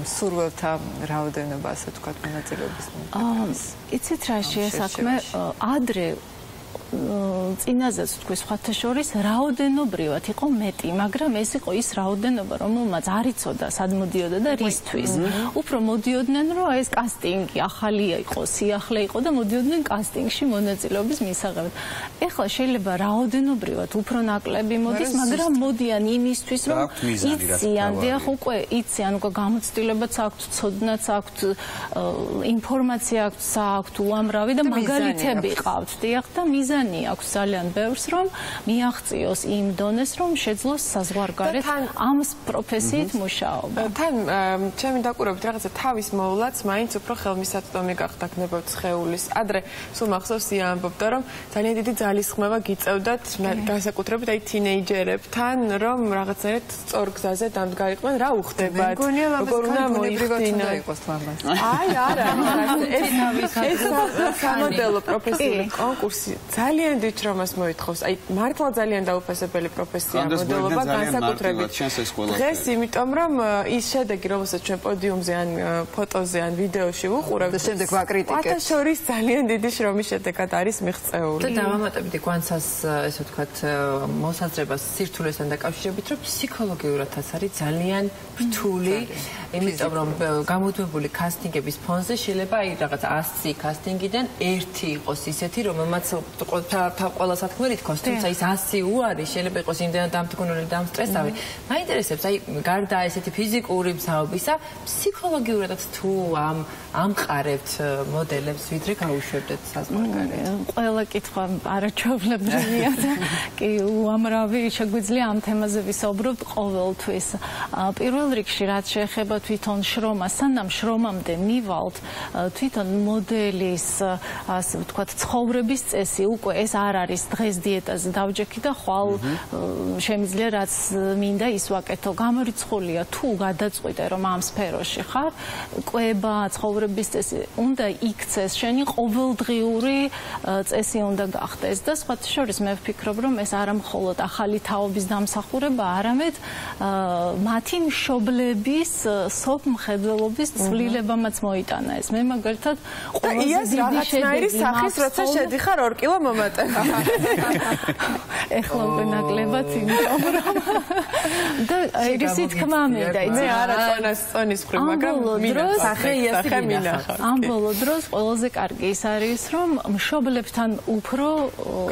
მსურველთა რაოდენობა, ასე ვთქვათ, მონაწილეობის. იცით რა შეესაქმე ადრე წინაზეც თქვი სხვათა შორის რაოდენობრივად იყო მეტი, მაგრამ ეს იყო ის რაოდენობა, რომელმაც არ იცოდა სად მოდიოდა და რისთვის. უფრო მოდიოდნენ, რომ ეს კასტინგი ახალი იყო, სიახლე იყო და მოდიოდნენ კასტინგში მონაწილეობის მისაღებად. ეხლა შეიძლება რაოდენობრივად უფრო ნაკლები მოდის, მაგრამ მოდიან იმისთვის, რომ იციან, დიახ, უკვე იციან, უკვე გამოცდილებაც აქვთ, ცოდნაც აქვთ, ინფორმაცია აქვთ, უამრავი და მაგალითები ყავთ, დიახ და მიზანი აქვს ძალიან ბევრს რომ მიაღწიოს იმ დონეს რომ შეძლოს საზღვარგარეთ ამ პროფესიით მუშაობა. თან ჩემი დაკვირვებით რაღაცა თავის მოვლაც მაინც უფრო ხელმისაწვდომი გახდა გნებავთ სხეულის. ადრე სულ მახსოვს ია ამბობდა რომ ძალიან დიდი ძალისხმევა გიწევდათ განსაკუთრებით აი თინეიჯერებთან რომ რაღაცნაირად სწორ გზაზე დამდგარიყვნენ რა უხდებათ როგორ უნდა მოიხდინა იყოს თამას. აი არა ეს სამოდელო პროფესიული კონკურსი ძალიან დიდ რომას მოითხოვს. აი მართლა ძალიან დაუფასებელი პროფესია მოდელობა განსაკუთრებით. დღეს იმიტომ რომ ის შედეგი, რომელსაც ჩვენ პოდიუმზე ან ფოტოზე ან ვიდეოში ვუყურებთ და შემდეგ ვაკრიტიკებთ. შორის ძალიან დიდი შრომის შედეგად არის მიღწეული. და დავამატებდი კვანცას ესე ვთქვათ მოსაზრებას სირთულესთან დაკავშირებით, რომ ფსიქოლოგიურადაც არის ძალიან რთული, იმიტომ რომ გამოდვებული კასტინგების ფონზე შეიძლება აი რაღაც 100 კასტინგიდან ერთი იყოს ისეთი, რომელმაც ყველა სათქმელი თქოს, თუმცა ის 100 უარი შეიძლება იყოს იმდენად დამთგუნული და დამსტრესავი. მაინტერესებს აი გარდა ესეთი ფიზიკური მსაუბისა, ფსიქოლოგიურადაც თუ ამყარებთ მოდელებს, ვიდრე გაუშვებდეთ საზღვარგარეთ. ყველა კითხვა არაჩვეულებრივია და კი უამრავი შეგვიძლია ამ თემაზე ვისაუბროთ ყოველთვის. პირველ რიგში რაც შეეხება თვითონ შრომას, სანამ შრომამდე მივალთ, თვითონ მოდელის ასე ვთქვათ ცხოვრების წესი უკვე ეს არ არის დღეს დიეტაზე დავჯექი და ხვალ შემიძლია რაც მინდა ის ვაკეთო. გამორიცხულია თუ გადაწყვიტე რომ ამ სფეროში ხარ, კვება ცხოვრების წესი უნდა იქცეს, შენი ყოველდღიური წესი უნდა გახდეს და სხვა შორის მე ვფიქრობ რომ ეს არა მხოლოდ ახალი თაობის დამსახურება, არამედ მათი მშობლების სოფმხედველობის ცვლილებამაც მოიტანა ეს. მე მაგალითად იას რაღაცნაირი სახის როცა შედიხარ 2 კილო მომატება. ეხლა უკვე ნაკლებად იმიტომ რომ და ისე თქმა მინდა მე არა წონის ხრი, მაგრამ მინახავს სახე იასი მინახავს. ამ ბოლო დროს ყველაზე კარგი ის არის რომ მშობლებთან უფრო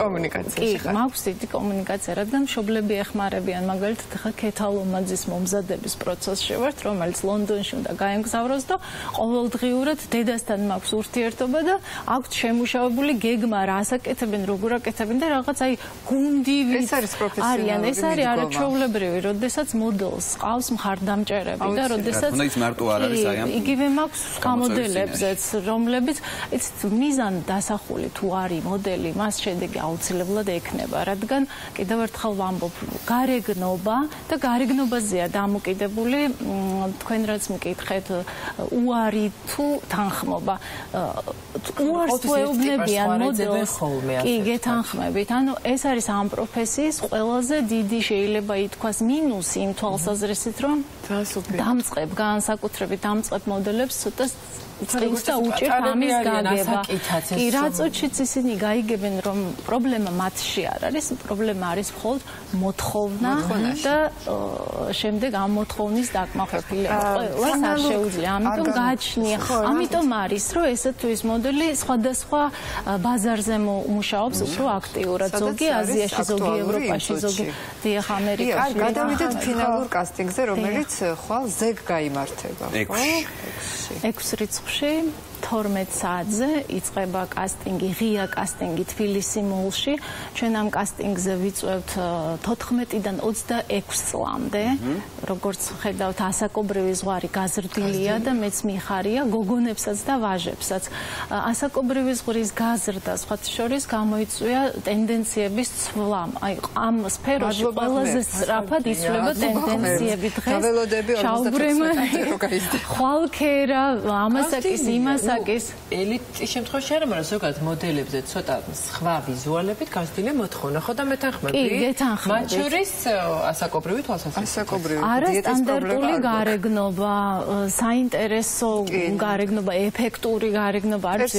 კომუნიკაციაში ხარ. მაქვს დიდი კომუნიკაცია, რადგან მშობლები ეხმარებიან მაგალითად ხა ქეთალომაძის მომზადების პროცესში ვართ, რომელიც ლონდონში უნდა გაემგზავროს და ყოველდღიურად დედასთან მაქვს ურთიერთობა და აქვთ შემუშავებული გეგმა რა ასაკეთებენ, როგორ აკეთებენ და რაღაც აი გუნდივით ეს არის პროფესიონალური ეს არის არაჩვეულებრივი, როდესაც მოდელს ყავს მხარდამჭერები და როდესაც ის მარტო არ არის აი ამ იგივე მაქვს გამოდელებზეც, რომლებიც იცით მიზან დასახული თუ არის მოდელი, მას შედეგი აუცილებლად ექნება, რადგან კიდევ ერთხელ ვამბობ, გარეგნობა და გარეგნობაზეა დამოკიდებული თქვენ რაც მიკითხეთ უარი თუ თანხმობა. უარს თუ ეუბნებიან მოდელს, კი გეთანხმებით. ანუ ეს არის ამ პროფესიის ყველაზე დიდი შეიძლება ითქვას მინუსი იმ თვალსაზრისით, რომ დამწყებ განსაკუთრებით დამწყებ მოდელებს ცოტა წინს და უჭირთ ამის გაგება. კი, რაწოჩიც ისინი გაიგებენ, რომ პრობლემა მათში არ არის, პრობლემა არის მხოლოდ მოთხოვნა და შემდეგ ამ მოთხოვნის დაკმაყოფილება. ყველას არ შეუძლია, ამიტომ გააჩნია. ამიტომ არის, რომ ესე თუ ის მოდელი სხვადასხვა ბაზარზე მუშაობს უფრო აქტიურად. ზოგი აზიაში, ზოგი ევროპაში, ზოგი დიახ ამერიკაში. გადავიდეთ ფინალურ კასტინგზე, რომელიც ხვალ ზეგ გაიმართება, ხო? 6 რიცხვში 12 საათზე იწყება კასტინგი, ღია კასტინგი თბილისი მოლში. ჩვენ ამ კასტინგზე ვიწვევთ 14-დან 26 წლამდე. როგორც ხედავთ, ასაკობრივი ზღვარი გაზრდილია და მეც მიხარია გოგონებსაც და ვაჟებსაც. ასაკობრივი ზღვრის გაზრდა სხვა შორის გამოიწვია ტენდენციების ცვლამ. აი ამ სფეროში ყველაზე სწრაფად იცვლება ტენდენციები დღეს. შაუბრემანი რო გაიზრდა. ხვალქერა, ამასაკის, იმასაკის ელიტის შემთხვევაში არა, მაგრამ ზოგადად მოდელებზე ცოტა სხვა ვიზუალებით გასდილი მოთხოვნა, ხო და მეთანხმები? კი, გეთანხმები. მათ შორის ასაკობრივი თვალსაზრისით. ასაკობრივი არა სტანდარტული გარეგნობა, საინტერესო გარეგნობა, ეფექტური გარეგნობა არის.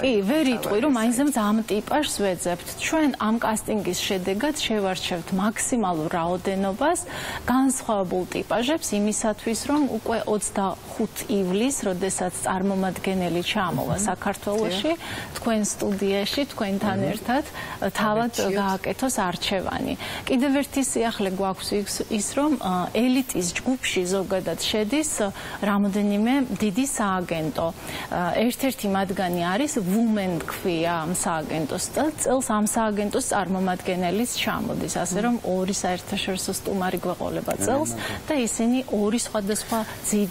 კი, ვერ იტყვი, რომ მაინც ამ ტიპაშს ვეძებთ. ჩვენ ამ კასტინგის შედეგად შევარჩევთ მაქსიმალურ რაოდენობას განსხვავებულ ტიპაჟებს იმისათვის, რომ უკვე 25 ივლისს, როდესაც წარმომადგენელი ჩამოვა საქართველოში, თქვენ სტუდიაში, თქვენთან ერთად თავად გააკეთოს არჩევანი. კიდევ ერთი სიახლე გვაქვს ის, რომ ელიტის ჯგუფში ზოგადად შედის რამოდენიმე დიდი სააგენტო. ერთ-ერთი მათგანი არის Women ქვია ამ სააგენტოს და წელს ამ სააგენტოს წარმომადგენელიც ჩამოდის, ასე რომ ორი საერთაშორისო სტუმარი გვეყოლება წელს და ისინი ორი სხვადასხვა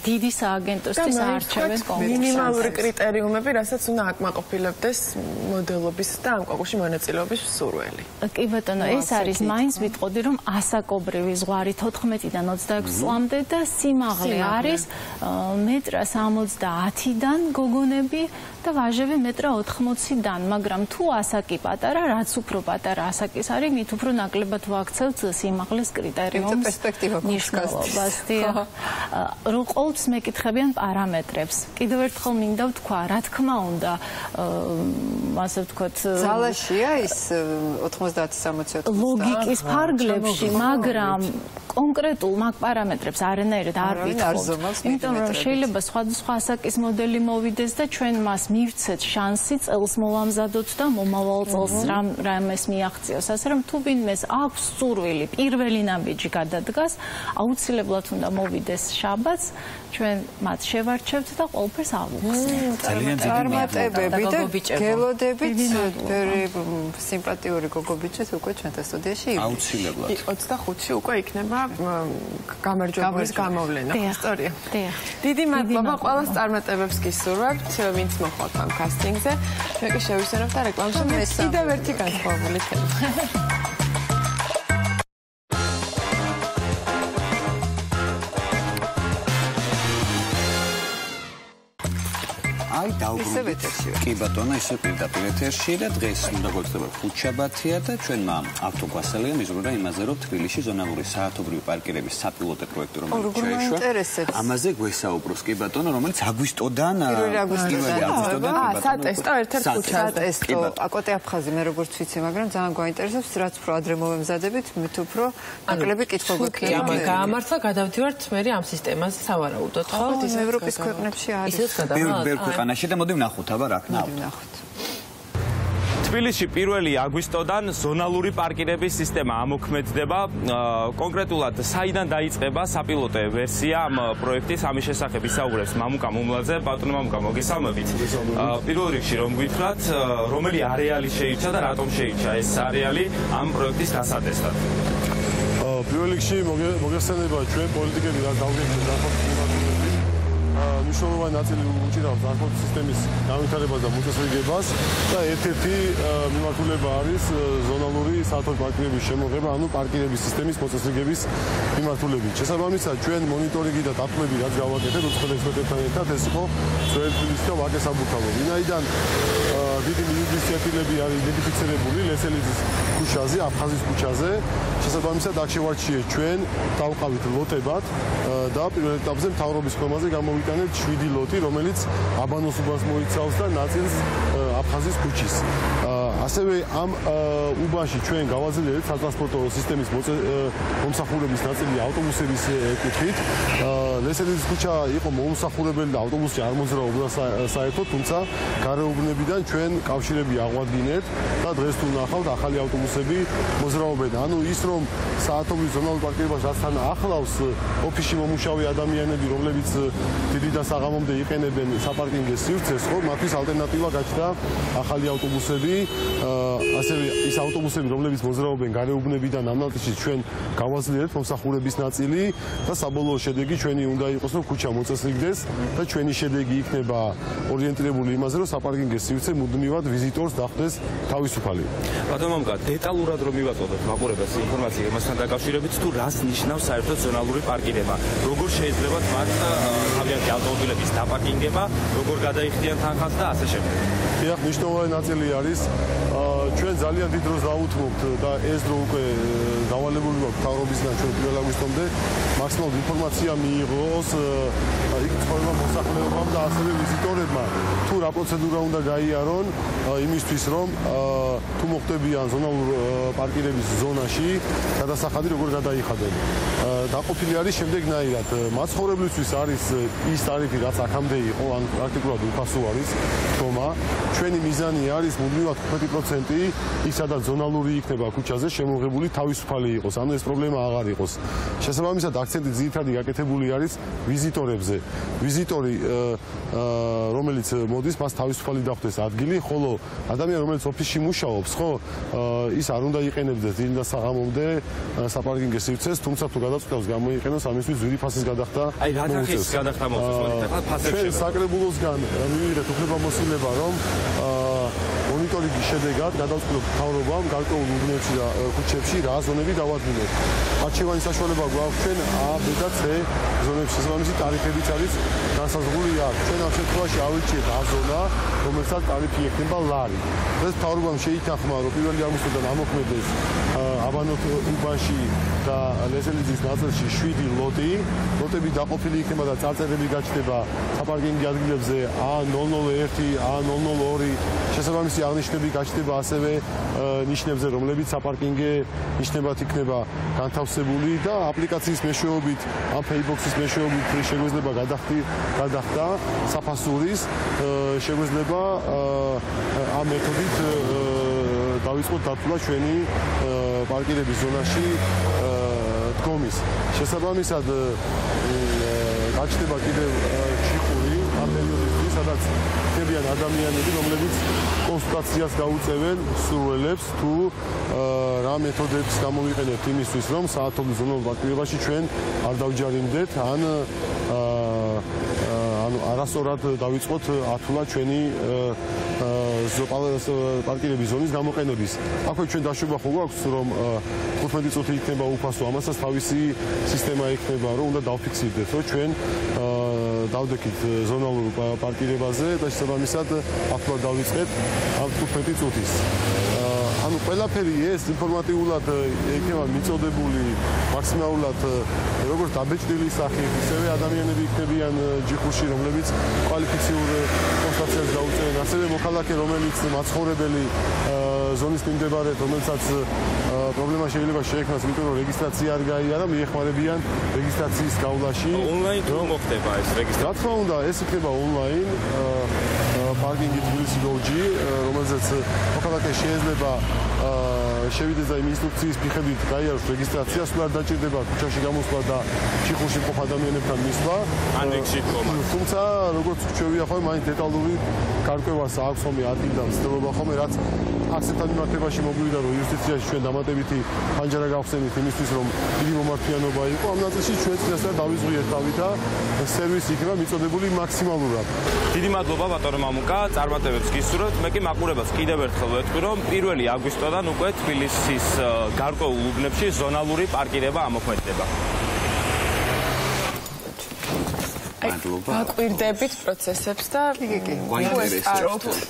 დიდი სააგენტოსთვის აარჩევენ კონკურსს. მინიმალური კრიტერიუმები, რასაც უნდა აკმაყოფილებდეს მოდელობის და ამ კონკურსში მონაწილეობის მსურველი. კი ბატონო, ეს არის მაინც ვიტყოდი, რომ ასაკობრივი ზღვარი 14-დან 26 წლამდე და სიმაღლე არის 1.70 მ-დან გოგონები და ვაჟები მეტრა 80-დან, მაგრამ თუ ასაკი პატარა, რაც უფრო პატარა ასაკის არის, მით უფრო ნაკლებად ვაქცევთ სიმაღლის კრიტერიუმს. ნიშნულობას. რო ყოველთვის მეკითხებიან პარამეტრებს. კიდევ ერთხელ მინდა ვთქვა, რა თქმა უნდა, ასე ვთქვათ, ძალაშია ის 90-60 ლოგიკის ფარგლებში, მაგრამ კონკრეტულ მაგ პარამეტრებს არანაირად არ ვითხოვთ. იმიტომ რომ შეიძლება სხვადასხვა ასაკის მოდელი მოვიდეს და ჩვენ მას მივცეთ შანსი წელს მოვამზადოთ და მომავალ წელს რამეს მიაღწიოს. ასე რომ თუ ვინმეს აქვს სურვილი პირველი ნაბიჯი გადადგას, აუცილებლად უნდა მოვიდეს შაბათს, ჩვენ მათ შევარჩევთ და ყველაფერს ავუხსნით. ძალიან დიდი წარმატებები და გელოდებით ბევრი სიმპათიური გოგობიჭით უკვე ჩვენთან სტუდიაში იყო. აუცილებლად. 25-ში უკვე იქნება გამარჯვებულის გამოვლენა. ისტორია. დიდი მადლობა ყველას წარმატებებს გისურვებთ, ვინც მოხვალთ ამ კასტინგზე. მე კი შევისწრებთ და რეკლამაში კიდევ ერთი განსხვავებული თემა. აი დაუბრუნდით. კი ბატონო, ისე პირდაპირ ეთერში და დღეს უნდა გვეცდება ხუთშაბათია და ჩვენმა ავტოგვასალია მიზრუნდა იმაზე, რომ თბილისში ზონალური საათობრივი პარკირების საპილოტო პროექტი რომელიც შეიშვა. ამაზე გვესაუბროს კი ბატონო, რომელიც აგვისტოდან 1 აგვისტოდან სატესტო ერთ-ერთ ქუჩაზე. სატესტო აკოტე აფხაზი მე როგორც ვიცი, მაგრამ ძალიან გვაინტერესებს, რაც უფრო ადრე მოვემზადებით, მით უფრო ნაკლები კითხვა გვექნება. გაამართლა გადავდივართ მე ამ სისტემაზე სავარაუდოდ, ხო? ის ევროპის ქვეყნებში არის. ისეც გადავდივართ. და მოდი ვნახოთ, აბა რა ვნახოთ. თბილისში 1 აგვისტოდან ზონალური პარკირების სისტემა ამოქმედდება. კონკრეტულად საიდან დაიწყება საპილოტო ვერსია ამ პროექტის, ამის შესახებ ისაუბრებს მამუკა მუმლაძე. ბატონო მამუკა, მოგესალმებით. პირველ რიგში რომ გითხრათ, რომელი არეალი შეირჩა და რატომ შეირჩა ეს არეალი ამ პროექტის დასატესტად? პირველ რიგში მოგესალმება ჩვენ პოლიტიკები რა გავგებთ მნიშვნელოვანი ნაწილი უჭირავს ტრანსპორტ სისტემის განვითარებას და მოწესრიგებას და ერთ-ერთი მიმართულება არის ზონალური საათობრივი პარკირების შემოღება, ანუ პარკირების სისტემის მოწესრიგების მიმართულებით. შესაბამისად, ჩვენ მონიტორინგი და დათვლები რაც გავაკეთეთ უცხოელ ექსპერტებთან ერთად, ეს იყო ძველი თბილისი და ვაკე საბურთალო. ვინაიდან დიდი მინიბუსის წერტილები არის იდენტიფიცირებული ლესელიძის ქუჩაზე, აფხაზის ქუჩაზე, შესაბამისად აქ შევარჩიეთ ჩვენ დავყავით ლოტებად და პირველ ეტაპზე მთავრობის ხომაზე გამოვიტანეთ 7 ლოტი, რომელიც აბანოს უბანს მოიცავს და ნაწილს აფხაზის ქუჩის. ასევე ამ უბანში ჩვენ გავაძლიერეთ სატრანსპორტო სისტემის მომსახურების ნაწილი ავტობუსების კუთხით. ლესელიძის ქუჩა იყო მომსახურებელი და ავტობუსი არ მოძრაობდა საერთოდ, თუმცა გარეუბნებიდან ჩვენ კავშირები აღვადგინეთ და დღეს თუ ნახავთ ახალი ავტობუსები მოძრაობენ. ანუ ის რომ საათობრივ ზონალურ პარკირებას რასთან ახლავს ოფისში მომუშავე ადამიანები, რომლებიც დიდი და საღამომდე იყენებენ საპარკინგო სივრცეს, ხო, მათთვის ალტერნატივა გაჩნდა ახალი ავტობუსები. ასევე ის ავტობუსები, რომლებიც მოძრაობენ გარეუბნებიდან ამ ნაწილში ჩვენ გავაძლიერეთ მომსახურების ნაწილი და საბოლოო შედეგი ჩვენი უნდა იყოს, რომ ქუჩა მოწესრიგდეს და ჩვენი შედეგი იქნება ორიენტირებული იმაზე, რომ საპარკინგო სივრცე მუდმივად ვიზიტორს დახვდეს თავისუფალი. ბატონო მამუკა, დეტალურად რომ მივაწოდოთ მაყურებელს ინფორმაცია იმასთან დაკავშირებით, თუ რას ნიშნავს საერთოდ ზონალური პარკირება, როგორ შეიძლება მათ თავიანთი ავტომობილების დაპარკინგება, როგორ გადაიხდიან თანხას და ასე შემდეგ. დიახ, მნიშვნელოვანი ნაწილი არის. ჩვენ ძალიან დიდ დროს დავუთმობთ და ეს დრო უკვე დავალებული გვაქვს მთავრობისგან ჩვენ 1 აგვისტომდე მაქსიმალურად ინფორმაცია მიიღოს იქ ცხოვრება მოსახლეობამ და ასევე ვიზიტორებმა თუ რა პროცედურა უნდა გაიარონ იმისთვის რომ თუ მოხდებიან ზონალურ პარკირების ზონაში გადასახადი როგორ გადაიხადნენ. დაყოფილი არის შემდეგნაირად. მაცხოვრებლისთვის არის ის ტარიფი რაც აქამდე იყო, ან პრაქტიკულად უფასო არის თომა. ჩვენი მიზანი არის მუდმივად 15% ის სადაც ზონალური იქნება ქუჩაზე შემოღებული თავისუფალი იყოს, ანუ ეს პრობლემა აღარ იყოს. შესაბამისად აქცენტი ძირითადად გაკეთებული არის ვიზიტორებზე. ვიზიტორი რომელიც მოდის, მას თავისუფალი დახვდეს ადგილი, ხოლო ადამიანი რომელიც ოფისში მუშაობს, ხო, ის არ უნდა იყენებდეს დილით და საღამომდე საპარკინგო სივრცეს, თუმცა თუ გადაწყვეტავს გამოიყენოს, ამისთვის ძვირფასის გადახდა მოუწევს. აი რა თანხის გადახდა მოუწევს? ჩვენ საკრებულოსგან მივიღეთ უფლებამოსილება, რომ მონიტორინგი მონიტორინგის შედეგად გადავწყვიტოთ მთავრობამ გარკვეულ უბნებში და ქუჩებში რა ზონები დავადგინოთ. არჩევანის საშუალება გვაქვს ჩვენ A, B და C ზონებში შესაბამისი ტარიფებიც არის განსაზღვრული აქ. ჩვენ ამ შემთხვევაში ავირჩიეთ A ზონა, რომელსაც ტარიფი ექნება ლარი. ეს მთავრობამ შეითანხმა, რომ 1 აგვისტოდან ამოქმედეს აბანოთ უბანში და ლესელიძის ნაწილში 7 ლოტი. ლოტები დაყოფილი იქნება და წარწერები გაჩნდება საპარკინგ ადგილებზე A001, A002. შესაბამისი აღნიშნები გაჩნდება ასევე ნიშნებზე, რომლებიც საპარკინგე ნიშნებად იქნება განთავსებული და აპლიკაციის მეშვეობით, ამ ფეიბოქსის მეშვეობით შეგვეძლება გადახდა საფასურის, შეგვეძლება ამ მეთოდით დავიწყოთ დათვლა ჩვენი პარკირების ზონაში დგომის. შესაბამისად გაჩნდება კიდევ ჩიხური ამ პერიოდისთვის, სადაც ხდებიან ადამიანები, რომლებიც კონსულტაციას გაუწევენ სურვილებს თუ რა მეთოდებს გამოვიყენებთ იმისთვის, რომ საათობრივ ზონალურ პარკირებაში ჩვენ არ დავჯარიმდეთ, ან არასწორად დავიწყოთ ათვლა ჩვენი პარკირების ზონის გამოყენების. აქვე ჩვენ დაშვება ხო გვაქვს, რომ 15 წუთი იქნება უფასო, ამასაც თავისი სისტემა იქნება, რომ უნდა დავფიქსირდეთ, რომ ჩვენ დავდექით ზონალურ პარკირებაზე და შესაბამისად ათვლა დავიწყეთ ამ 15 წუთის. ანუ ყველაფერი ეს ინფორმატიულად იქნება მიწოდებული მაქსიმალურად როგორც დაბეჭდილი სახით, ისევე ადამიანები იქნებიან ჯიხურში, რომლებიც კვალიფიციურ კონსტატაციას გაუწევენ, ასევე მოქალაქე, რომელიც მაცხოვრებელი ზონის მიმდებარედ, რომელსაც პრობლემა შეიძლება შეექმნას, იმიტომ რომ რეგისტრაცია არ გაიარა, მიეხმარებიან რეგისტრაციის გავლაში. ონლაინ თუ მოხდება ეს რეგისტრაცია? რა თქმა უნდა, ეს იქნება ონლაინ პარკინგი თბილისი გოჯი, რომელზეც მოქალაქე შეიძლება შევიდეს და იმ ინსტრუქციის მიხედვით გაიაროს რეგისტრაცია, სულ არ დაჭირდება ქუჩაში გამოსვლა და ჩიხურში მყოფ ადამიანებთან მისვლა. თუმცა, როგორც ჩვევია ხოლმე, მაინც დეტალური გარკვევას აქვს ხოლმე ადგილი და მცდელობა ხოლმე, რაც ასეთ მიმართებაში მოგვიდა, რომ იუსტიციაში ჩვენ დამატებითი ფანჯარა გავხსენით იმისთვის, რომ დიდი მომართვიანობა იყო. ამ ნაწილში ჩვენ წინასწარ დავიზღვიეთ თავით და სერვისი იქნება მიწოდებული მაქსიმალურად. დიდი მადლობა ბატონო მამუკა, წარმატებებს გისურვებთ. მე კი მაყურებელს კიდევ ერთხელ ვეთქვი, რომ 1 აგვისტოდან უკვე თბილისის გარკვეულ უბნებში ზონალური პარკირება ამოქმედდება. აკვირდებით პროცესებს და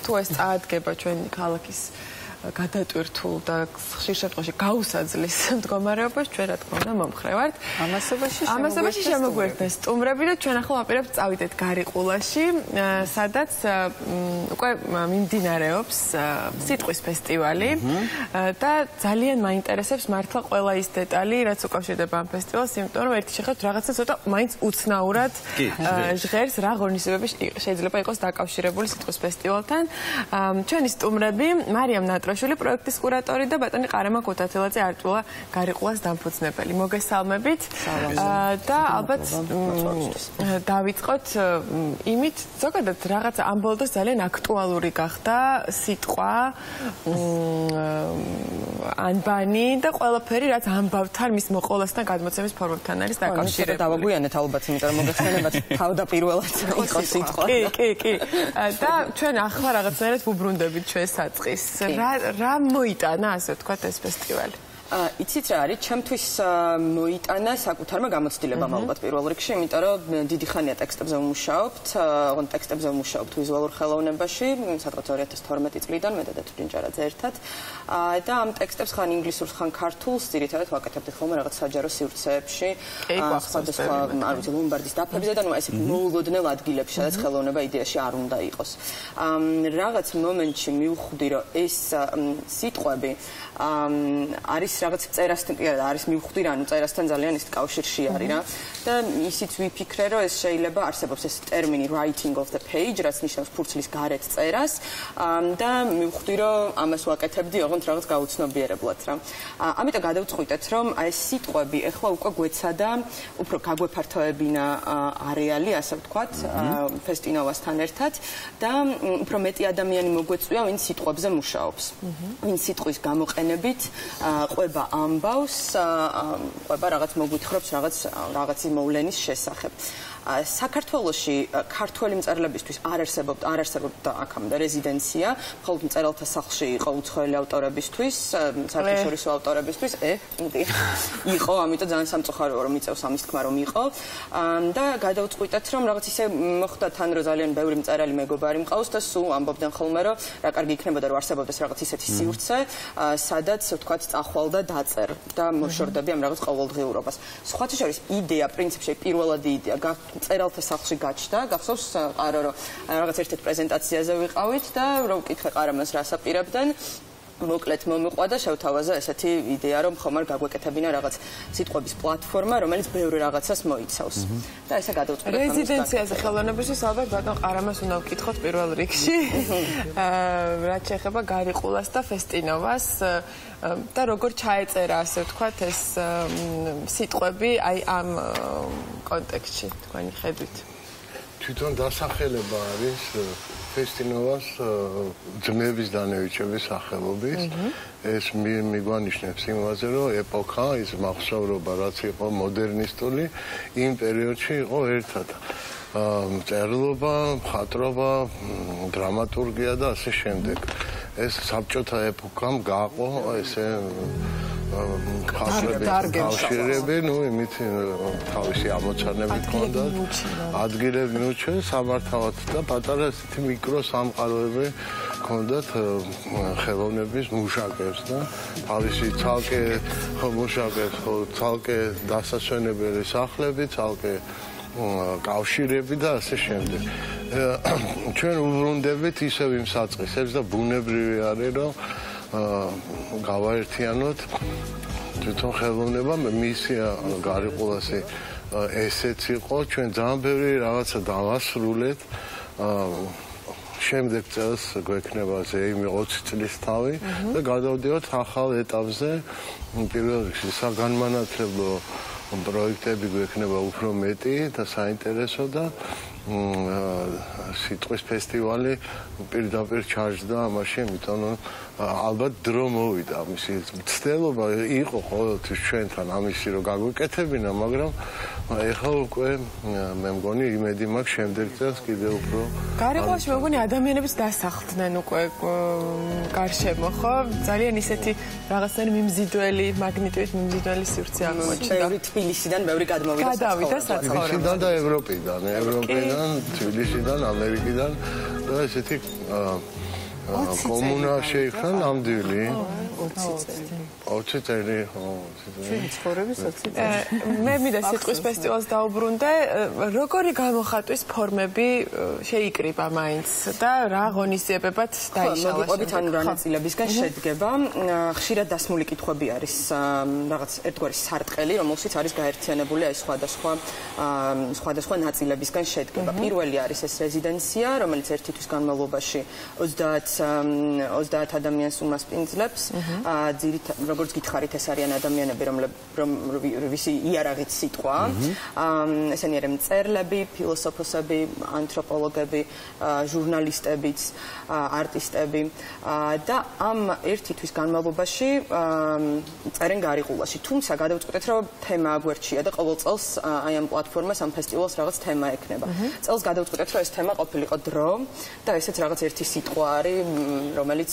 თუ ეს წაადგება ჩვენი ქალაქის გადატვირთულ და ხშირ შემთხვევაში გაუსაძლის მდგომარეობას, ჩვენ რა თქმა უნდა მომხრევართ. ამასობაში შემოგვერთეს სტუმრები და ჩვენ ახლა ვაპირებთ წავიდეთ გარიყულაში, სადაც უკვე მიმდინარეობს სიტყვის ფესტივალი და ძალიან მაინტერესებს მართლა ყველა ის დეტალი, რაც უკავშირდება ამ ფესტივალს, იმიტომ რომ ერთი შეხედვით რაღაცა ცოტა მაინც უცნაურად ჟღერს, რა ღონისძიებები შეიძლება იყოს დაკავშირებული სიტყვის ფესტივალთან. ჩვენი სტუმრები მარიამ ნატროშვილი, პროექტის კურატორი და ბატონი ყარამა ქუთათელაძე, არტვილა გარიყულას დამფუძნებელი. მოგესალმებით. და ალბათ დავიწყოთ იმით, ზოგადად რაღაცა ამ ბოლო დროს ძალიან აქტუალური გახდა სიტყვა ანბანი და ყველაფერი, რაც ამბავთან, მის მოყოლასთან, გადმოცემის ფორმებთან არის დაკავშირებული. დავაგვიანეთ ალბათ, იმიტომ რომ მოგეხსენებათ თავდაპირველად იყო სიტყვა. კი. და ჩვენ ახლა რაღაცნაირად ვუბრუნდებით ჩვენ საწყის. რა მოიტანა, ასე ვთქვათ, ეს ფესტივალი? იცით რა არის, ჩემთვის მოიტანა საკუთარმა გამოცდილებამ ალბათ პირველ რიგში, იმიტომ რომ დიდი ხანია ტექსტებზე ვმუშაობთ, ტექსტებზე ვმუშაობთ ვიზუალურ ხელოვნებაში, სადღაც 2012 წლიდან მე და დათვრინჯარაძე ერთად. და ამ ტექსტებს ხან ინგლისურს, ხან ქართულს ძირითადად ვაკეთებდით ხოლმე რაღაც საჯარო სივრცეებში, სხვადასხვა, არ ვიცი, ლომბარდის დაფებზე და ესეთ მოულოდნელ ადგილებში, სადაც ხელოვნება იდეაში არ უნდა იყოს. რაღაც მომენტში მივხვდი, რომ ეს სიტყვები არის რაღაც წერასთან, არის მივხვდი, ანუ წერასთან ძალიან ის კავშირში არის რა. და ისიც ვიფიქრე, რომ ეს შეიძლება არსებობს ეს ტერმინი writing of the page, რაც ნიშნავს ფურცლის გარეთ წერას და მივხვდი, რომ ამას ვაკეთებდი ოღონდ რაღაც გაუცნობიერებლად რა. ამიტომ გადავწყვიტეთ, რომ ეს სიტყვები ეხლა უკვე გვეცადა უფრო გაგვეფართოებინა არეალი, ასე ვთქვათ, ფესტინოვასთან ერთად და უფრო მეტი ადამიანი მოგვეწვია, ვინც სიტყვებზე მუშაობს. ვინც სიტყვის გამოყენებით ყვება ყვება ამბავს, ყვება რაღაც მოგვითხრობს რაღაცის მოვლენის შესახებ. საქართველოში ქართველი მწერლებისთვის არ არსებობდა აქამდე რეზიდენცია, მხოლოდ მწერალთა სახლში იყო უცხოელი ავტორებისთვის, საერთაშორისო ავტორებისთვის, იყო, ამიტომ ძალიან სამწუხაროა რომ იწევს ამის თქმა რომ იყო და გადავწყვიტეთ რომ რაღაც ისე მოხდა თან რომ ძალიან ბევრი მწერალი მეგობარი მყავს და სულ ამბობდნენ ხოლმე რომ რა კარგი იქნებოდა რომ არსებობდეს რაღაც ისეთი სივრცე, სადაც ვთქვათ წახვალ და დაწერ და მოშორდები ამ რაღაც ყოველდღიურობას. სხვათა შორის იდეა პრინციპში პირველადი იდეა მწერალთა სახლში გაჩნდა, გახსოვს ყარო რომ რაღაც ერთ-ერთ პრეზენტაციაზე ვიყავით და რომ ვკითხე ყარამას რას აპირებდნენ. მოკლედ მომიყვა და შევთავაზა ესეთი იდეა რომ ხომ არ გაგვეკეთებინა რაღაც სიტყვების პლატფორმა, რომელიც ბევრი რაღაცას მოიცავს. და ესა გადავწყვეტე ამის რეზიდენციაზე ხელოვნებისთვის ალბათ ბატონ ყარამას უნდა ვკითხოთ პირველ რიგში. რაც შეეხება გარიყულას და ფესტინოვას და როგორ ჩაეწერა ასე ვთქვათ ეს სიტყვები აი ამ კონტექსტში თქვენი ხედვით. თვითონ დასახელება არის ფესტინოვას ძმების დანევიჩების სახელობის. ეს მიგვანიშნებს იმაზე, რომ ეპოქა, ის მახსოვრობა, რაც იყო მოდერნისტული, იმ პერიოდში იყო ერთად. მწერლობა, მხატვრობა, დრამატურგია და ასე შემდეგ. ეს საბჭოთა ეპოქამ გააყო ესე კავშირები, იმით თავისი ამოცანები ჰქონდა, ადგილები მიუჩნდა სამართავად და პატარა ესეთი მიკრო სამყაროები ჰქონდათ ხელოვნების მუშაკებს და თავისი ცალკე მუშაკებს, ცალკე დასასვენებელი სახლები, ცალკე კავშირები და ასე შემდეგ. ჩვენ უბრუნდებით ისევ იმ საწყისებს და ბუნებრივი არის რომ გავაერთიანოთ თვითონ ხელოვნება მისია გარიყულასი ესეც იყო ჩვენ ძალიან ბევრი რაღაცა დავასრულეთ შემდეგ წელს გვექნება ზეიმი 20 წლის თავი და გადავდივართ ახალ ეტაპზე პირველ რიგში საგანმანათლებლო პროექტები გვექნება უფრო მეტი და საინტერესო და სიტყვის ფესტივალი პირდაპირ ჩარჯდა ამაში, იმიტომ ალბათ დრო მოვიდა ამისი ცდელობა იყო ყოველთვის ჩვენთან ამისი რომ გაგვეკეთებინა, მაგრამ ეხლა უკვე მე მგონი იმედი მაქვს შემდეგ წელს კიდევ უფრო გარიყულაში მე მგონი ადამიანებიც დასახლდნენ უკვე გარშემო, ხო? ძალიან ისეთი რაღაცნაირი მიმზიდველი, მაგნიტივით მიმზიდველი სივრცე აღმოჩნდა. თბილისიდან ბევრი გადმოვიდა საცხოვრებლად და ევროპიდან, თბილისიდან, ამერიკიდან და ესეთი კომუნა შეიქმნა ნამდვილი 20 წელი ჩვენი ცხოვრების 20 წელი მე მინდა სიტყვის ფესტივალს დაუბრუნდე როგორი გამოხატვის ფორმები შეიკრიბა მაინც და რა ღონისძიებებად დაიშალა მოგიყვებით ანუ რა ნაწილებისგან შედგება ხშირად დასმული კითხვები არის რაღაც ერთგვარი სარტყელი რომელშიც არის გაერთიანებული აი სხვადასხვა ნაწილებისგან შედგება პირველი არის ეს რეზიდენცია რომელიც ერთი თვის განმავლობაში 30 ადამიანს უმასპინძლებს როგორც გითხარით ეს არიან ადამიანები ვისი იარაღით სიტყვა ესენი არიან მწერლები ფილოსოფოსები ანთროპოლოგები ჟურნალისტებიც არტისტები და ამ ერთი თვის განმავლობაში წერენ გარიყულაში თუმცა გადავწყვეტეთ რომ თემა აგვერჩია და ყოველ წელს აი ამ პლატფორმას ამ ფესტივალს რაღაც თემა ექნება წელს გადავწყვეტეთ რომ ეს თემა ყოფილიყო დრო და ესეც რაღაც ერთი სიტყვა არის რომელიც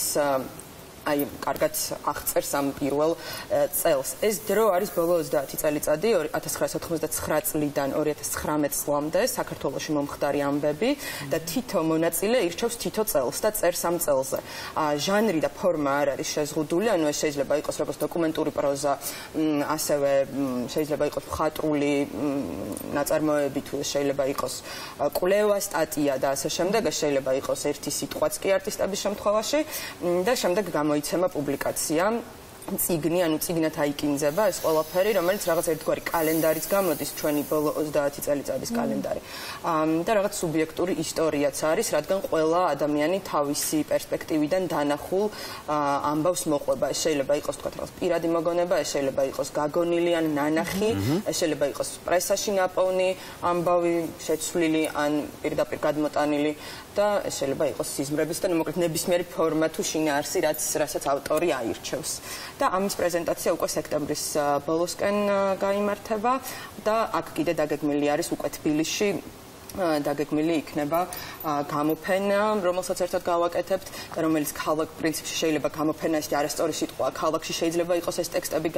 აი კარგად აღწერს ამ პირველ წელს. ეს დრო არის ბოლო 30 წელიწადი 1999 წლიდან 2019 წლამდე საქართველოში მომხდარი ამბები და თითო მონაწილე ირჩევს თითო წელს და წერს ამ წელზე. ჟანრი და ფორმა არ არის შეზღუდული, ანუ ეს შეიძლება იყოს როგორც დოკუმენტური პროზა, ასევე შეიძლება იყოს მხატვრული ნაწარმოები თუ შეიძლება იყოს კვლევა, სტატია და ასე შემდეგ, შეიძლება იყოს ერთი სიტყვაც კი არტისტების შემთხვევაში და შემდეგ იცემა პუბლიკაცია ციგნი, ანუ ციგნად აიკინძება ეს ყველაფერი, რომელიც რაღაც ერთგვარი კალენდარიც გამოდის, ჩვენი ბოლო 30 წელიწადის კალენდარი. და რაღაც სუბიექტური ისტორიაც არის, რადგან ყველა ადამიანი თავისი პერსპექტივიდან დანახულ ამბავს მოყვება. ეს შეიძლება იყოს თქვა რაღაც პირადი მოგონება, ეს შეიძლება იყოს გაგონილი ან ნანახი, ეს შეიძლება იყოს პრესაში ნაპოვნი ამბავი, შეცვლილი ან პირდაპირ გადმოტანილი და ეს შეიძლება იყოს სიზმრების და მოკლედ ნებისმიერი ფორმა თუ შინაარსი, რასაც ავტორი აირჩევს. და ამის პრეზენტაცია უკვე სექტემბრის ბოლოსკენ გაიმართება და აქ კიდე დაგეგმილი არის უკვე თბილისში დაგეგმილი იქნება გამოფენა, რომელსაც ერთად გავაკეთებთ და რომელიც ქალაქ პრინციპში შეიძლება გამოფენა ისე არასწორი სიტყვა, ქალაქში შეიძლება იყოს ეს ტექსტები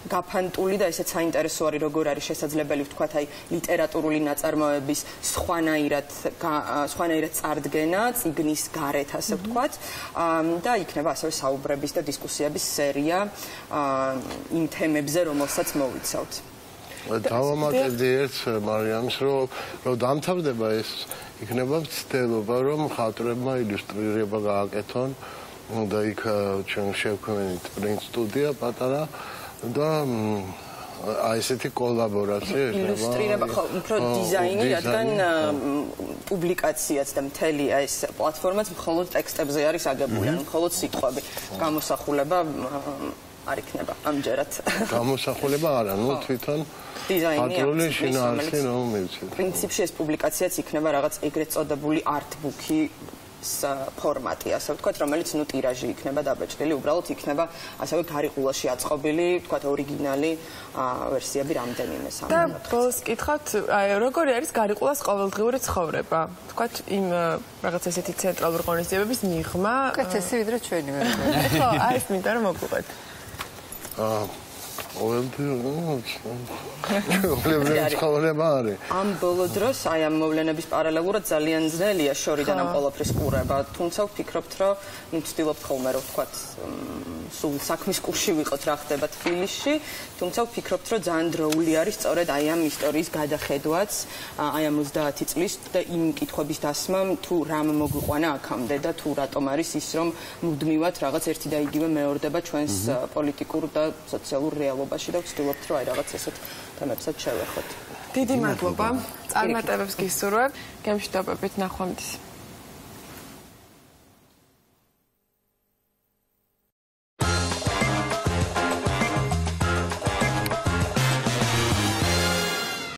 გაფანტული და ესეც საინტერესო არის როგორ არის შესაძლებელი ვთქვათ აი ლიტერატურული ნაწარმოების სხვანაირად წარდგენა წიგნის გარეთ ასე ვთქვათ და იქნება ასევე საუბრების და დისკუსიების სერია იმ თემებზე რომელსაც მოვიცავთ. დავამატებდი ერთს მარიამს რომ დამთავრდება ეს იქნება მცდელობა რომ მხატვრებმა ილუსტრირება გააკეთონ და იქ ჩვენ შევქმნით პრინტ სტუდია პატარა და აი ესეთი კოლაბორაცია ილუსტრირება ხო უფრო დიზაინი რადგან პუბლიკაციაც და მთელი ეს პლატფორმაც მხოლოდ ტექსტებზე არის აგებული ან მხოლოდ სიტყვები გამოსახულება არ იქნება ამჯერად გამოსახულება არა ნუ თვითონ დიზაინი შინაარსი რომ მივცეთ. პრინციპში ეს პუბლიკაციაც იქნება რაღაც ეგრეთ წოდებული არტბუქი ფორმატი, ასე ვთქვათ, რომელიც ნუ ტირაჟი იქნება დაბეჭდილი, უბრალოდ იქნება ასევე გარიყულაში აწყობილი, ვთქვათ, ორიგინალი ვერსიები რამდენიმე სამი. და ბოლოს კითხავთ, როგორი არის გარიყულას ყოველდღიური ცხოვრება? ვთქვათ, იმ რაღაც ესეთი ცენტრალური ღონისძიებების მიღმა. კეთესი ვიდრე ჩვენი ვერ. ხო, არის მინდა რომ მოგუყეთ. ამ ბოლო დროს აი ამ მოვლენების პარალელურად ძალიან ძნელია შორიდან ამ ყველაფრის ყურება. თუმცა ვფიქრობთ, რომ ვცდილობთ ხოლმე რომ ვთქვათ, სულ საქმის კურსში ვიყოთ რა ხდება თბილისში, თუმცა ვფიქრობთ, რომ ძალიან დროული არის სწორედ აი ამ ისტორიის გადახედვაც, აი ამ 30 წლის და იმ კითხვების დასმა, თუ რამ მოგვიყვანა აქამდე და თუ რატომ არის ის, რომ მუდმივად რაღაც ერთი და იგივე მეორდება ჩვენს პოლიტიკურ და სოციალურ რეალობაში და ვცდილობთ, რომ აი რაღაც ესეთ თემებსაც შევეხოთ. დიდი მადლობა. წარმატებებს გისურვებ. გემშვიდობებით ნახვამდის.